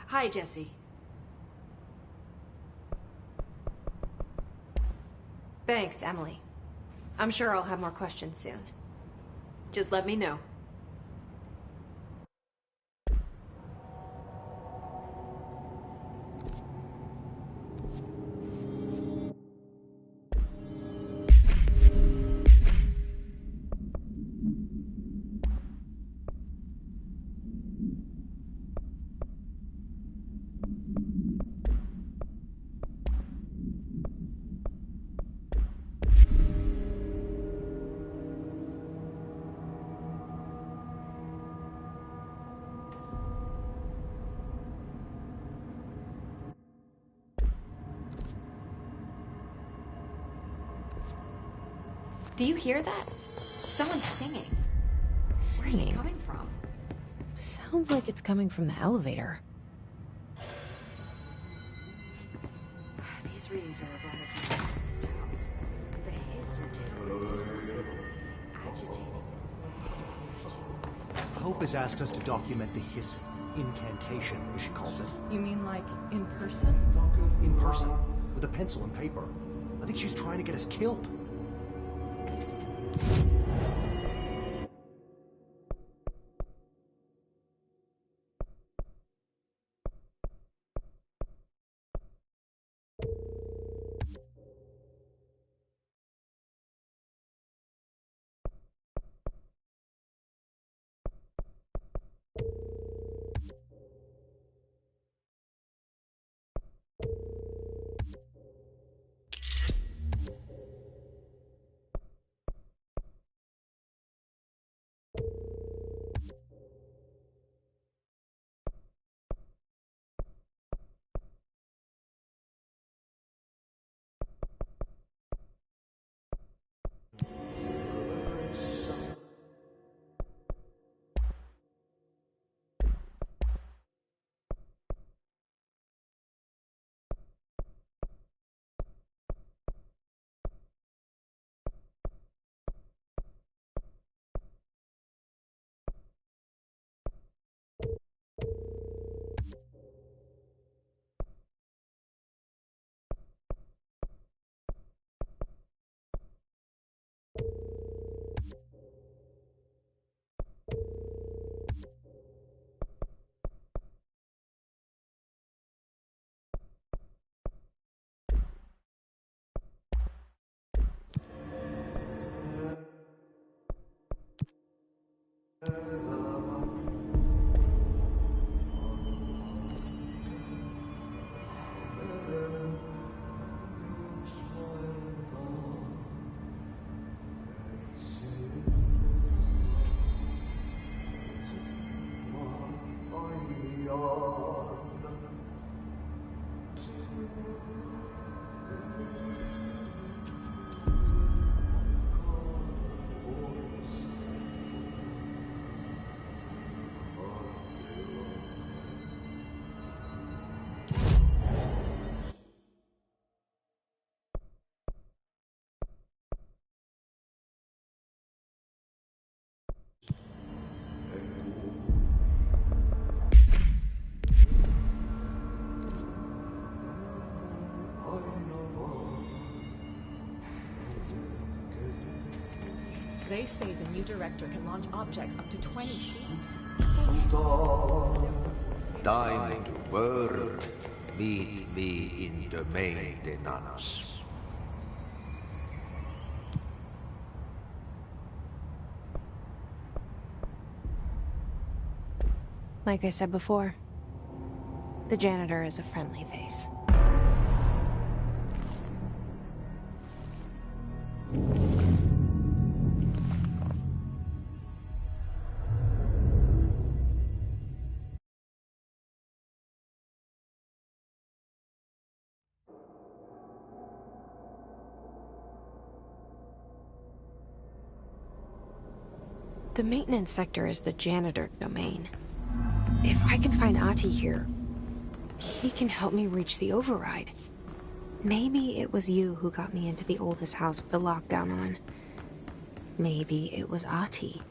Hi, Jesse. Thanks, Emily. I'm sure I'll have more questions soon. Just let me know. Do you hear that? Someone's singing. Where's it coming from? Sounds like it's coming from the elevator. These These readings are over on the computer's house. The hiss are tampering, agitating. Hope has asked us to document the hiss incantation, as she calls it. You mean like in person? In person, with a pencil and paper. I think she's trying to get us killed. They say the new director can launch objects up to 20 feet. Time to work. Meet me in the maintenance. Like I said before, the janitor is a friendly face. The maintenance sector is the janitor domain. If I can find Ahti here, he can help me reach the override. Maybe it was you who got me into the oldest house with the lockdown on. Maybe it was Ahti.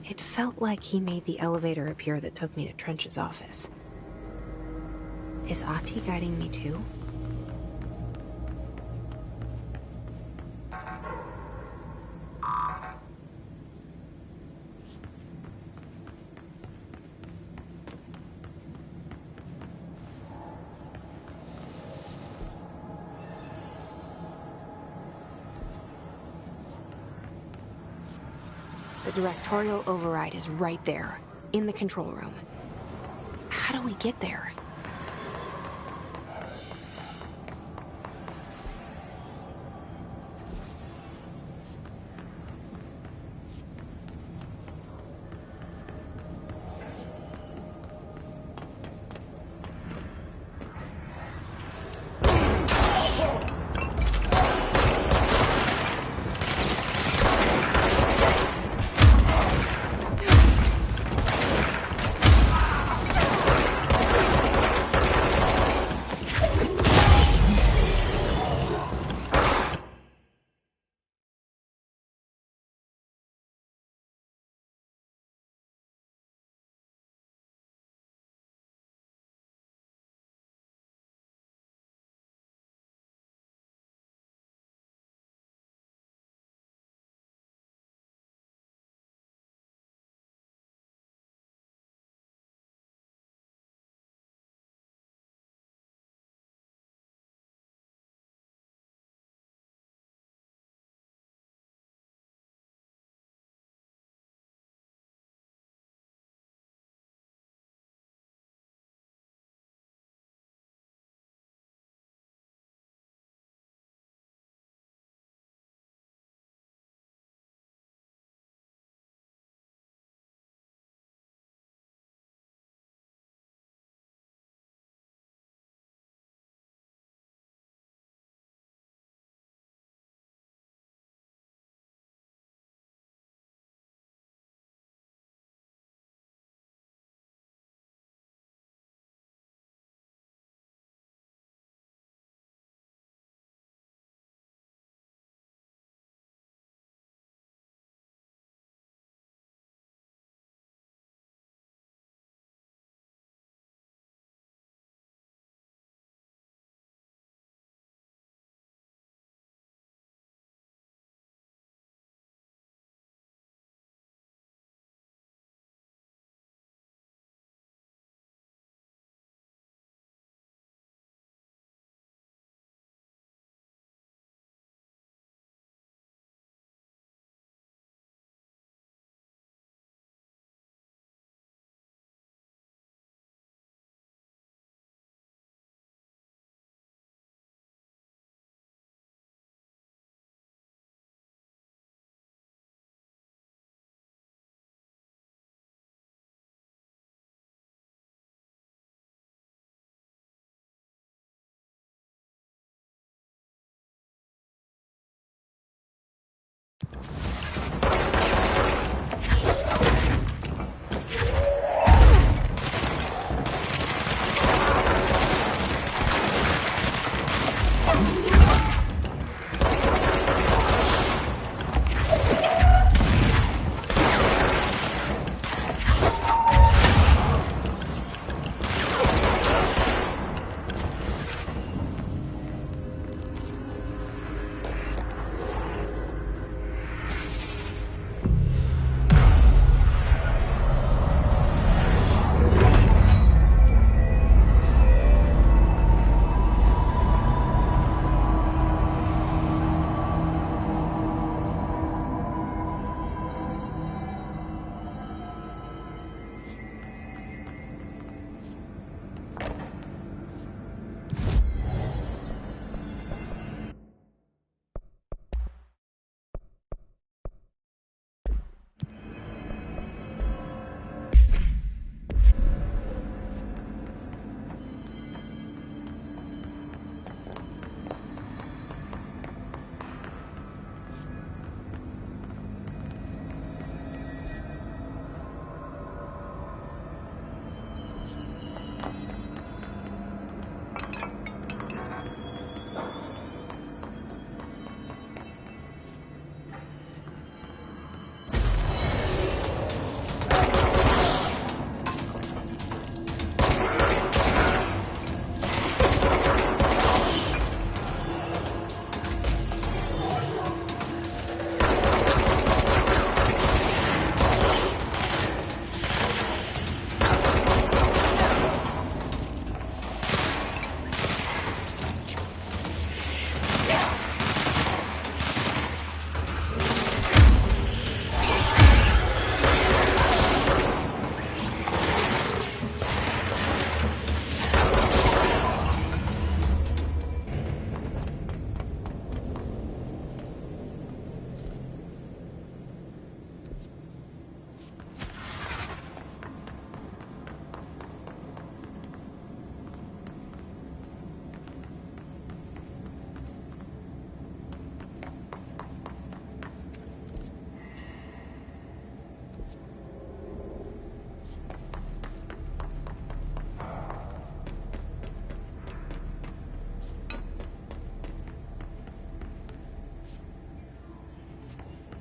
It felt like he made the elevator appear that took me to Trench's office. Is Ahti guiding me too? The directorial override is right there, in the control room. How do we get there?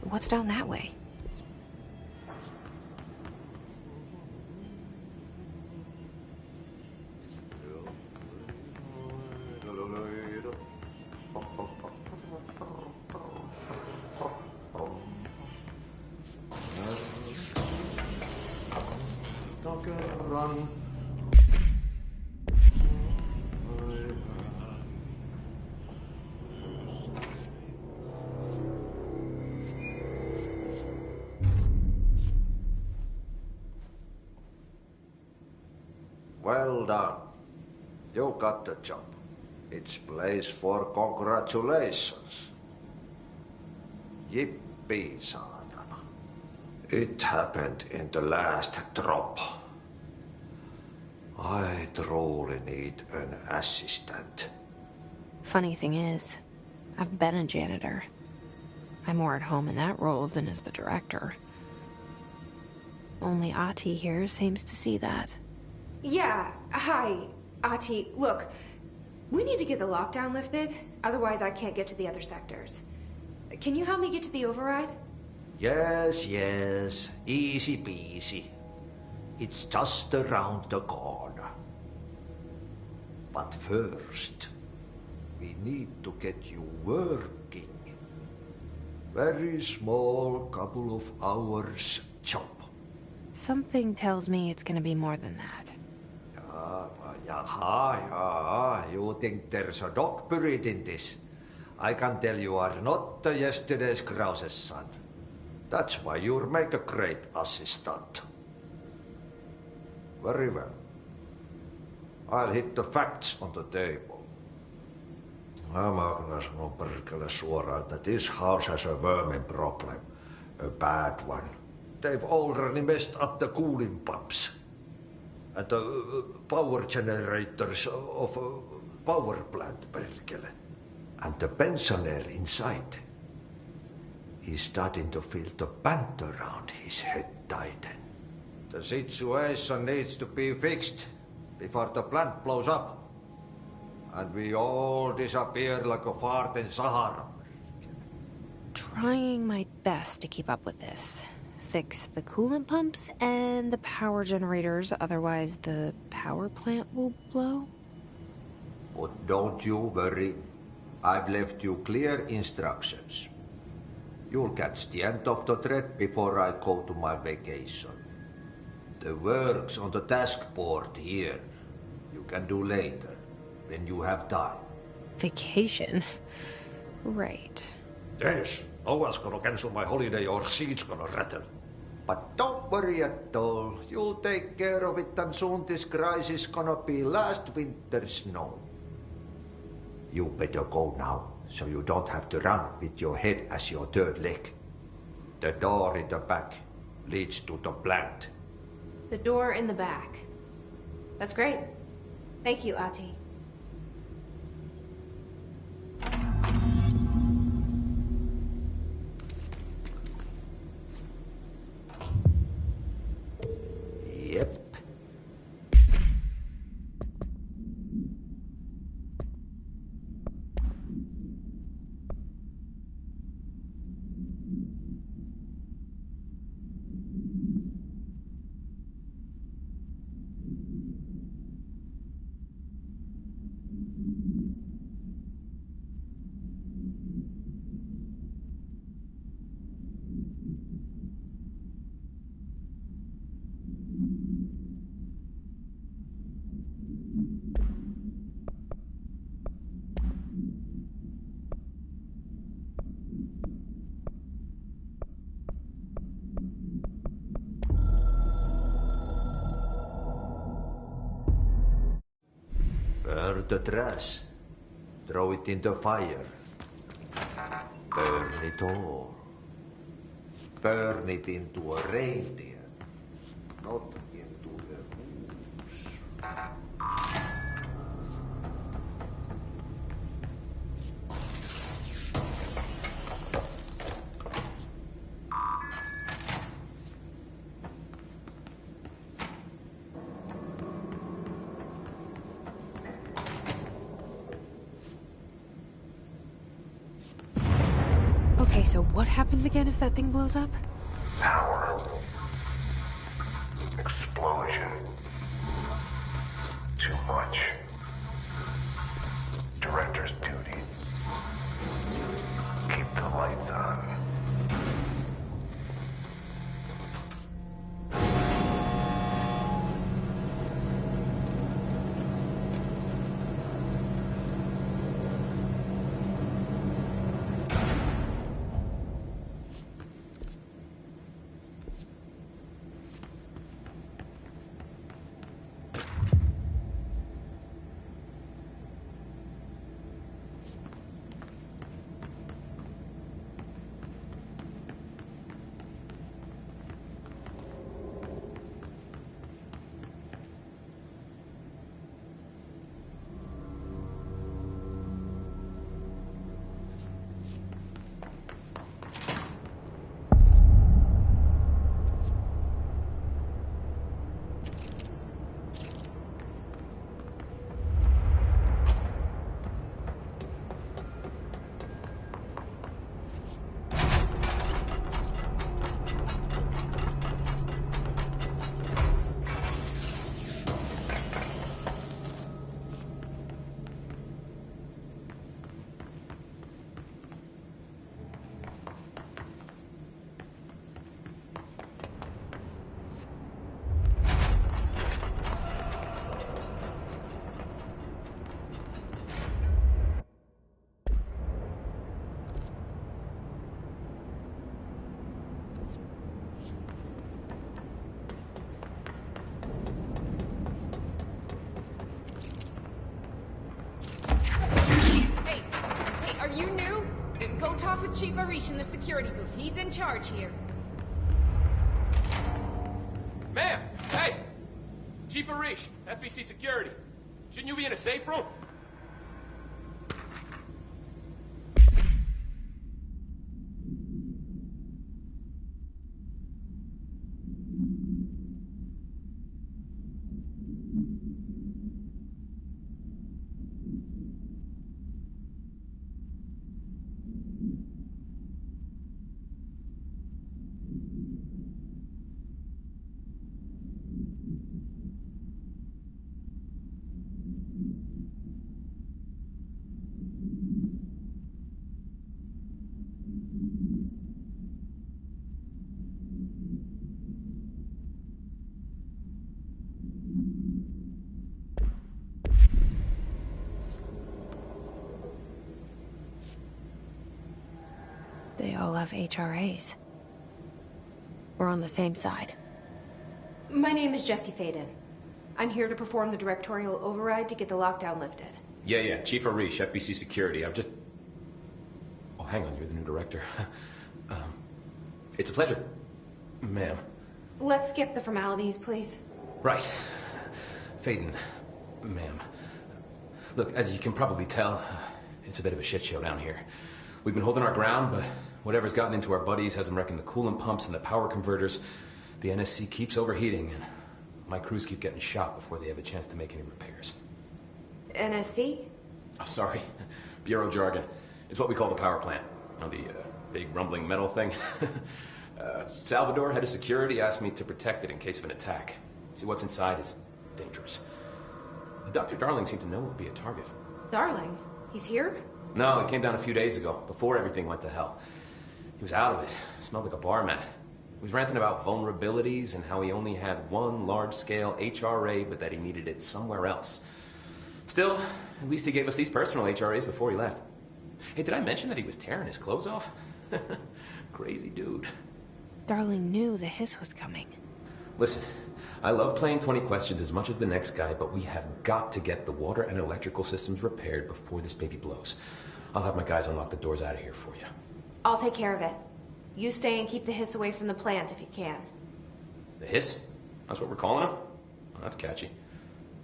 What's down that way? Run. Well done. You got the job. It's place for congratulations. Yippee, saatana. It happened in the last drop. I truly need an assistant. Funny thing is, I've been a janitor. I'm more at home in that role than as the director. Only Ahti here seems to see that. Yeah, hi, Ahti. Look, we need to get the lockdown lifted, otherwise I can't get to the other sectors. Can you help me get to the override? Yes, yes. Easy peasy. It's just around the corner. But first, we need to get you working. Very small, couple of hours job. Something tells me it's gonna be more than that. Yeah. You think there's a dog buried in this? I can tell you are not yesterday's Krause's son. That's why you'll make a great assistant. Very well. I'll hit the facts on the table. Mä kyllä sanon perkele suoraan, that this house has a vermin problem. A bad one. They've already messed up the cooling pumps. And the power generators of a power plant, perkele. And the pensioner inside is starting to feel the band around his head tighten. The situation needs to be fixed before the plant blows up. And we all disappear like a fart in Sahara. Trying my best to keep up with this. Fix the coolant pumps and the power generators, otherwise the power plant will blow. But don't you worry. I've left you clear instructions. You'll catch the end of the thread before I go to my vacation. The work's on the task board here. You can do later, when you have time. Vacation? Right. Yes, no one's gonna cancel my holiday or seat's gonna rattle. But don't worry at all. You'll take care of it and soon this crisis gonna be last winter's snow. You better go now, so you don't have to run with your head as your third leg. The door in the back leads to the plant. The door in the back. That's great. Thank you, Ahti. Yep. Burn the trash. Throw it in the fire. Burn it all. Burn it into a reindeer, not into the moose. Okay, Okay, so what happens again if that thing blows up? Power. Explosion. Too much. Director's duty. Keep the lights on. Talk with Chief Arish in the security booth. He's in charge here. Ma'am! Hey! Chief Arish, FBC Security. Shouldn't you be in a safe room? They all have HRAs. We're on the same side. My name is Jesse Faden. I'm here to perform the directorial override to get the lockdown lifted. Yeah, Chief Arish, FBC Security. I'm just... Oh, hang on, you're the new director. It's a pleasure, ma'am. Let's skip the formalities, please. Right. Faden, ma'am. Look, as you can probably tell, it's a bit of a shit show down here. We've been holding our ground, but whatever's gotten into our buddies has them wrecking the coolant pumps and the power converters. The NSC keeps overheating, and my crews keep getting shot before they have a chance to make any repairs. NSC? Oh, sorry. Bureau jargon. It's what we call the power plant. You know, the big rumbling metal thing? Salvador, head of security, asked me to protect it in case of an attack. See, what's inside is dangerous. Dr. Darling seemed to know it would be a target. Darling? He's here? No, he came down a few days ago, before everything went to hell. He was out of it. Smelled like a bar mat. He was ranting about vulnerabilities and how he only had one large-scale HRA, but that he needed it somewhere else. Still, at least he gave us these personal HRAs before he left. Hey, did I mention that he was tearing his clothes off? Crazy dude. Darling knew the hiss was coming. Listen, I love playing 20 questions as much as the next guy, but we have got to get the water and electrical systems repaired before this baby blows. I'll have my guys unlock the doors out of here for you. I'll take care of it. You stay and keep the hiss away from the plant if you can. The hiss? That's what we're calling him? Oh, that's catchy.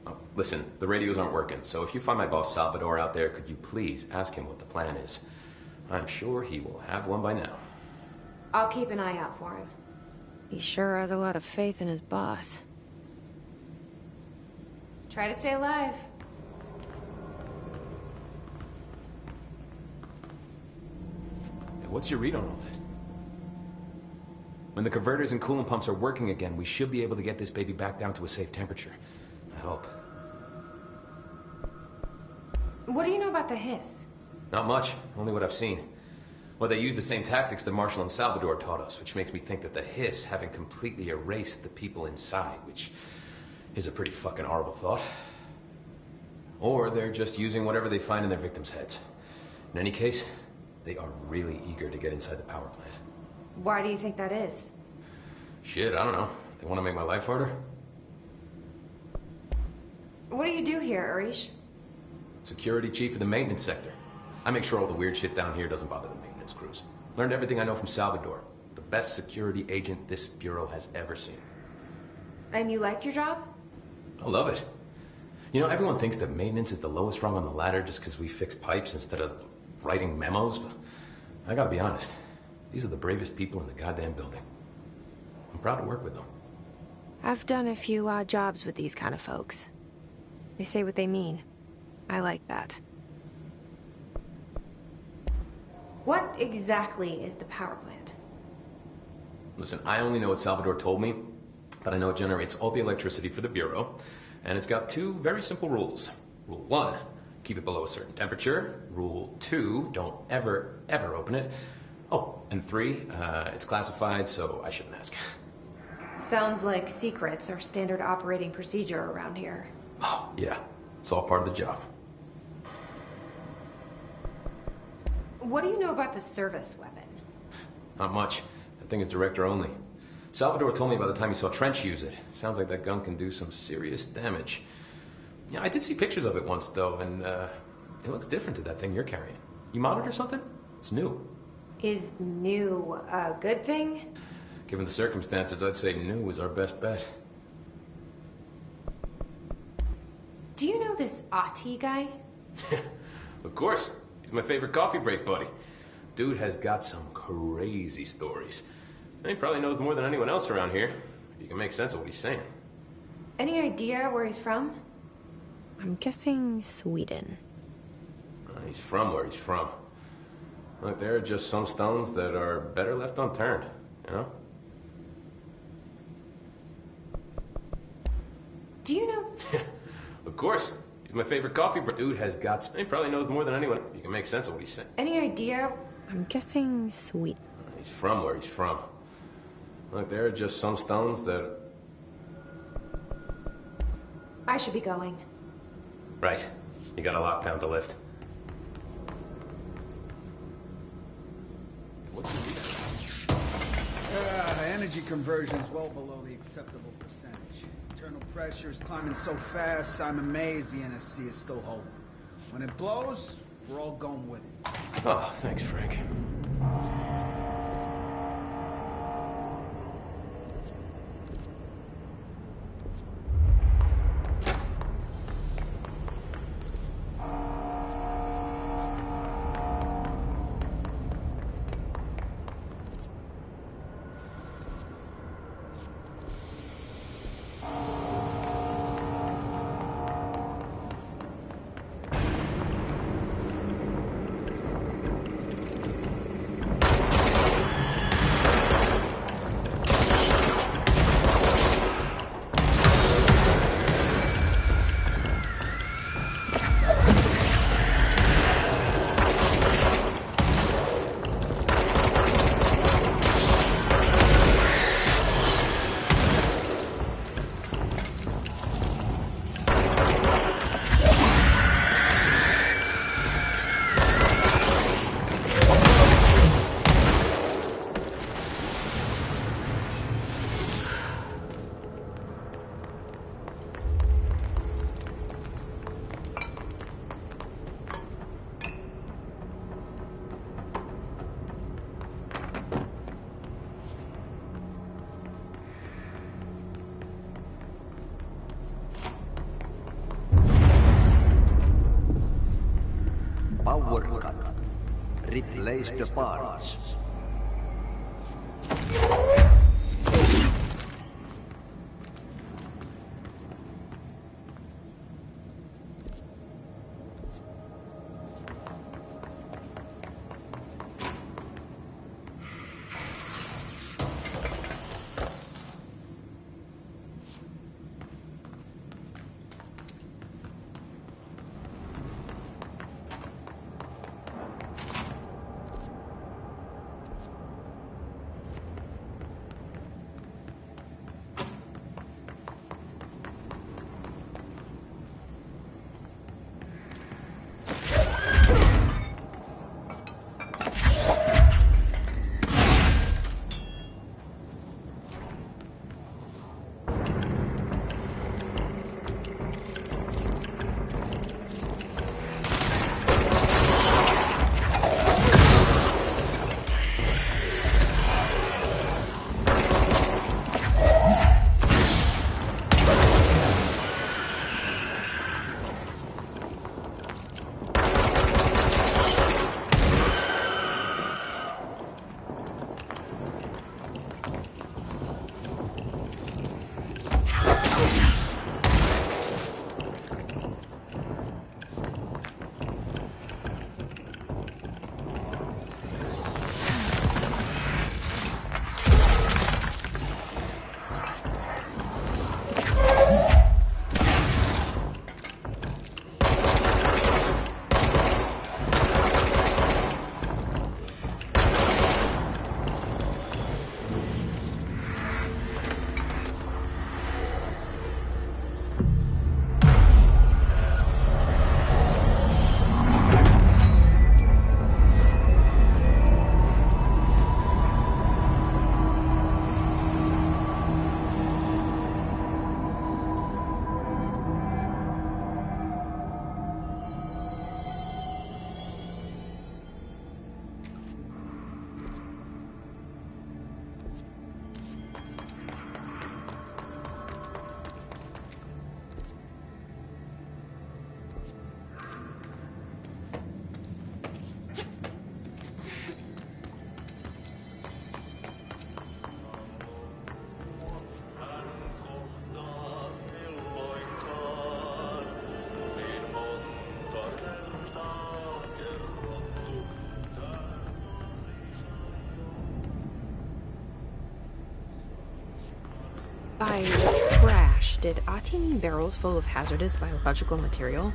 Oh, listen, the radios aren't working, so if you find my boss Salvador out there, could you please ask him what the plan is? I'm sure he will have one by now. I'll keep an eye out for him. He sure has a lot of faith in his boss. Try to stay alive. what's your read on all this? When the converters and coolant pumps are working again, we should be able to get this baby back down to a safe temperature. I hope. What do you know about the Hiss? Not much, only what I've seen. Well, they use the same tactics that Marshall and Salvador taught us, which makes me think that the Hiss haven't completely erased the people inside, which is a pretty fucking horrible thought. Or they're just using whatever they find in their victims' heads. In any case, they are really eager to get inside the power plant. Why do you think that is? Shit, I don't know. They want to make my life harder? What do you do here, Arish? Security chief of the maintenance sector. I make sure all the weird shit down here doesn't bother the maintenance crews. Learned everything I know from Salvador. The best security agent this bureau has ever seen. And you like your job? I love it. You know, everyone thinks that maintenance is the lowest rung on the ladder just because we fix pipes instead of writing memos, but I gotta be honest. These are the bravest people in the goddamn building. I'm proud to work with them. I've done a few odd jobs with these kind of folks. They say what they mean. I like that. What exactly is the power plant? Listen, I only know what Salvador told me, but I know it generates all the electricity for the Bureau, and it's got two very simple rules. Rule 1, keep it below a certain temperature. Rule 2, don't ever, ever open it. Oh, and 3, it's classified, so I shouldn't ask. Sounds like secrets are standard operating procedure around here. Oh, yeah. It's all part of the job. What do you know about the service weapon? Not much. That thing is director only. Salvador told me by the time he saw Trench use it. Sounds like that gun can do some serious damage. Yeah, I did see pictures of it once, though, and it looks different to that thing you're carrying. You modded or something? It's new. Is new a good thing? Given the circumstances, I'd say new is our best bet. Do you know this Ahti guy? Of course. He's my favorite coffee break buddy. Dude has got some crazy stories. And he probably knows more than anyone else around here. If you can make sense of what he's saying. Any idea where he's from? I'm guessing Sweden. He's from where he's from. Look, there are just some stones that are better left unturned, you know? Do you know... Of course. He's my favorite coffee break. Dude has got... He probably knows more than anyone. If you can make sense of what he's saying. Any idea? I'm guessing Sweden. He's from where he's from. Look, there are just some stones that... I should be going. Right. You got a lockdown to lift. What's your energy conversion is well below the acceptable percentage. Internal pressure is climbing so fast, I'm amazed the NSC is still holding. When it blows, we're all going with it. Oh, thanks, Frank. Power cut. Replace the parts. By trash, did Ahti mean barrels full of hazardous biological material?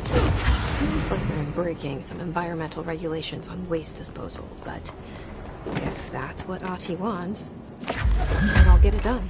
Seems like they're breaking some environmental regulations on waste disposal, but if that's what Ahti wants, then I'll get it done.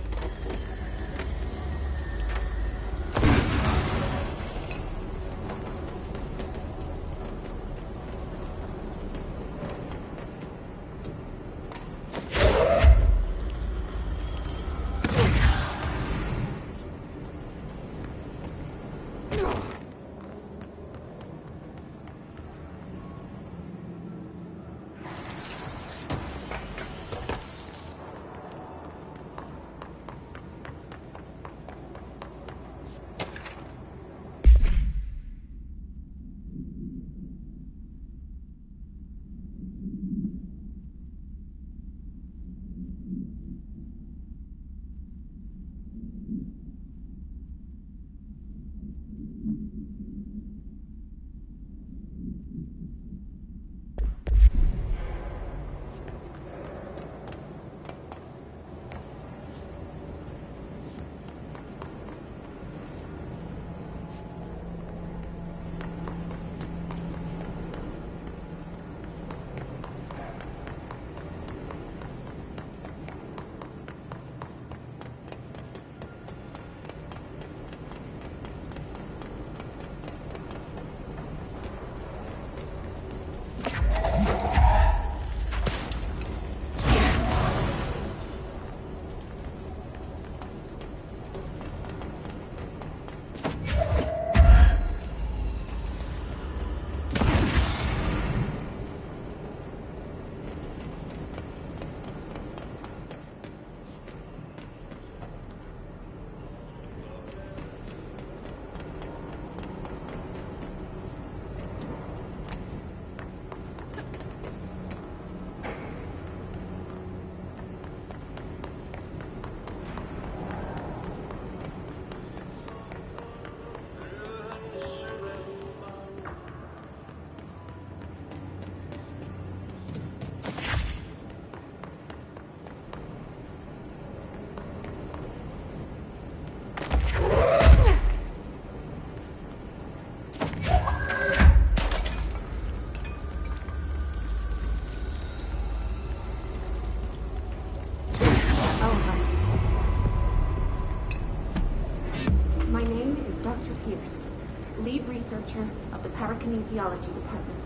Of the Parakinesiology Department.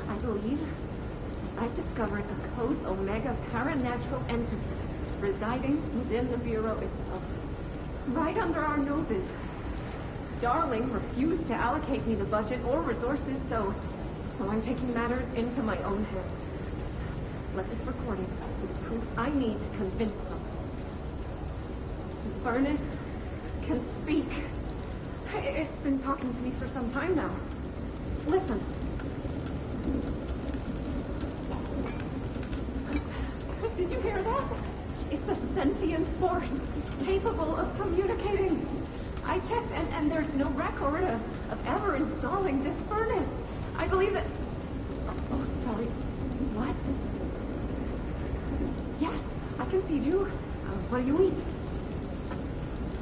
I believe I've discovered a Code Omega paranatural entity residing within the Bureau itself. Right under our noses. Darling refused to allocate me the budget or resources, so I'm taking matters into my own hands. Let this recording be the proof I need to convince them. This furnace can speak. It's been talking to me for some time now. Listen. Did you hear that? It's a sentient force, capable of communicating. I checked, and there's no record of ever installing this furnace. I believe that... Oh, sorry. What? Yes, I can feed you. What do you eat?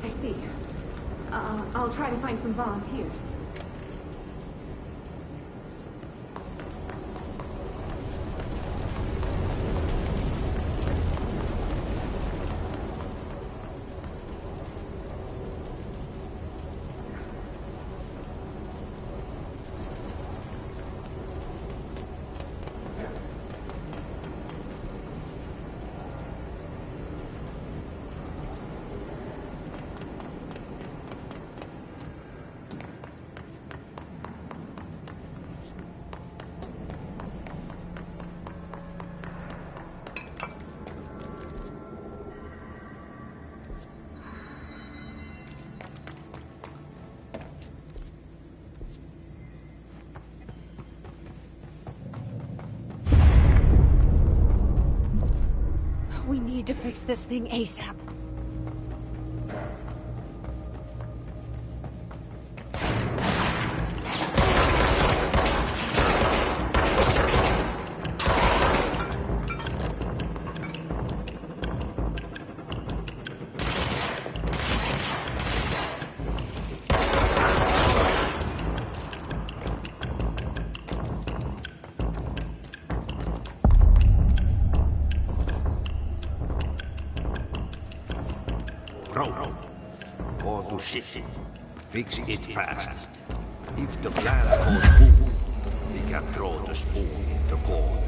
I see. I'll try to find some volunteers. We need to fix this thing ASAP. Raccoon City. Fix it fast. If the plan goes boom, we can throw the spoon in the goal.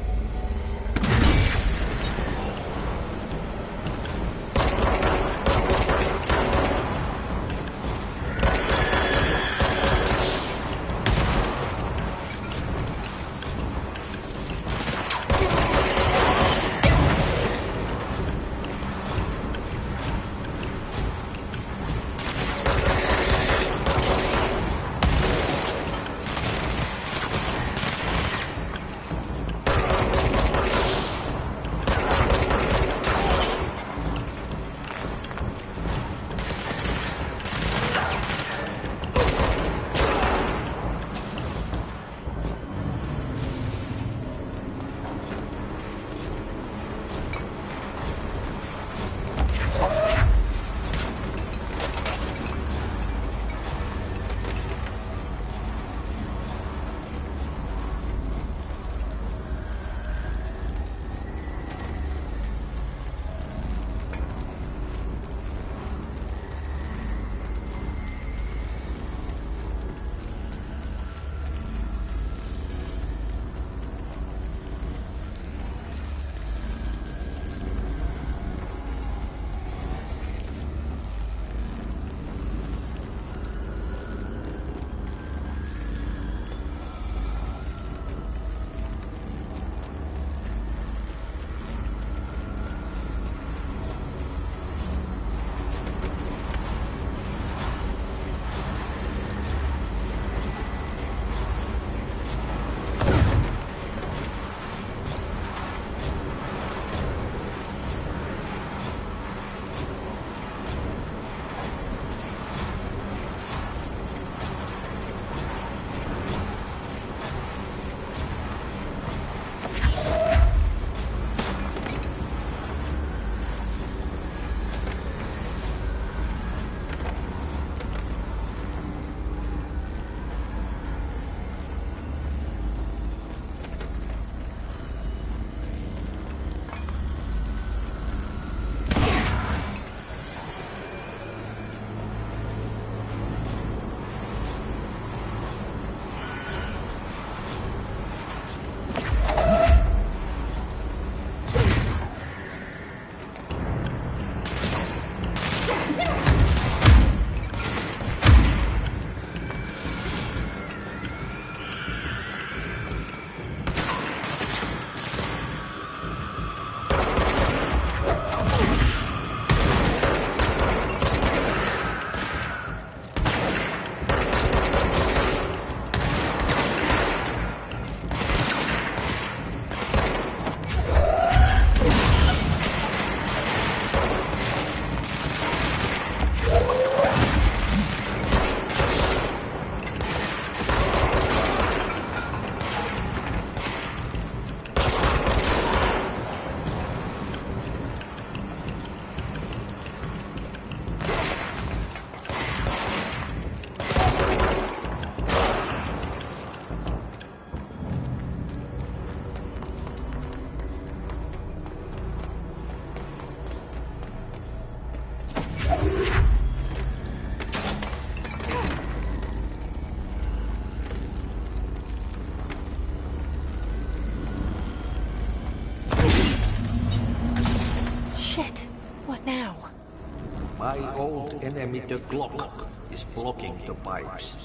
My old enemy, the Glock, is blocking the pipes.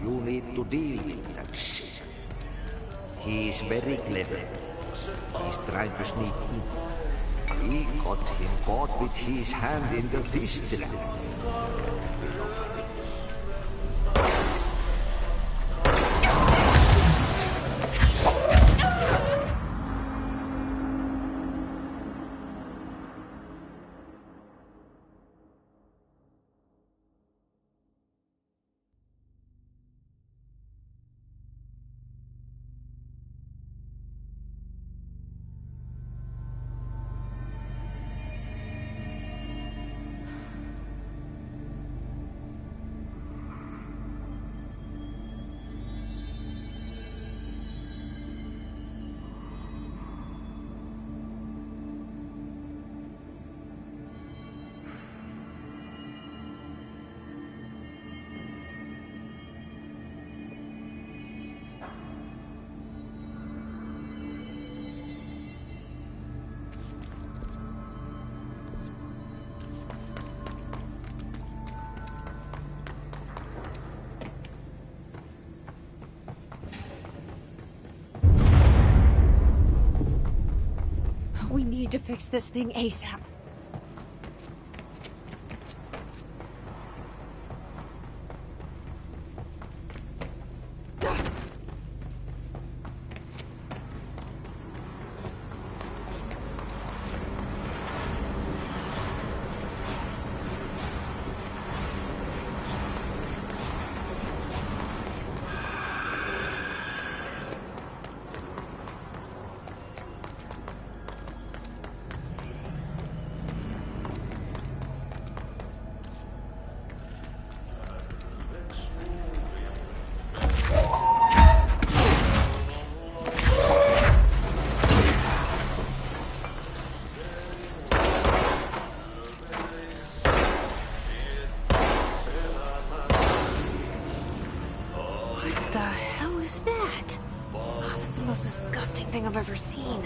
You need to deal with that shit. He is very clever. He's trying to sneak in. We got him caught with his hand in the fistula. We need to fix this thing ASAP. I've ever seen.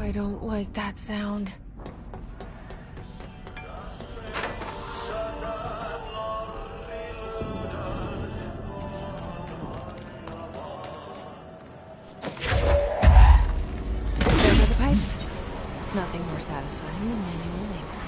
I don't like that sound. There are the pipes. Nothing more satisfying than manual labor.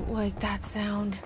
don't like that sound.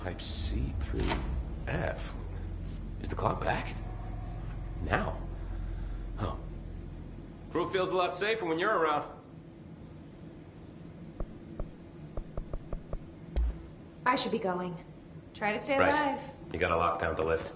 Pipe C through F. Is the clock back? Now? Oh. Crew feels a lot safer when you're around. I should be going. Try to stay Right. alive. You gotta lock down the lift.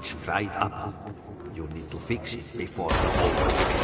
it's fried up. You need to fix it before the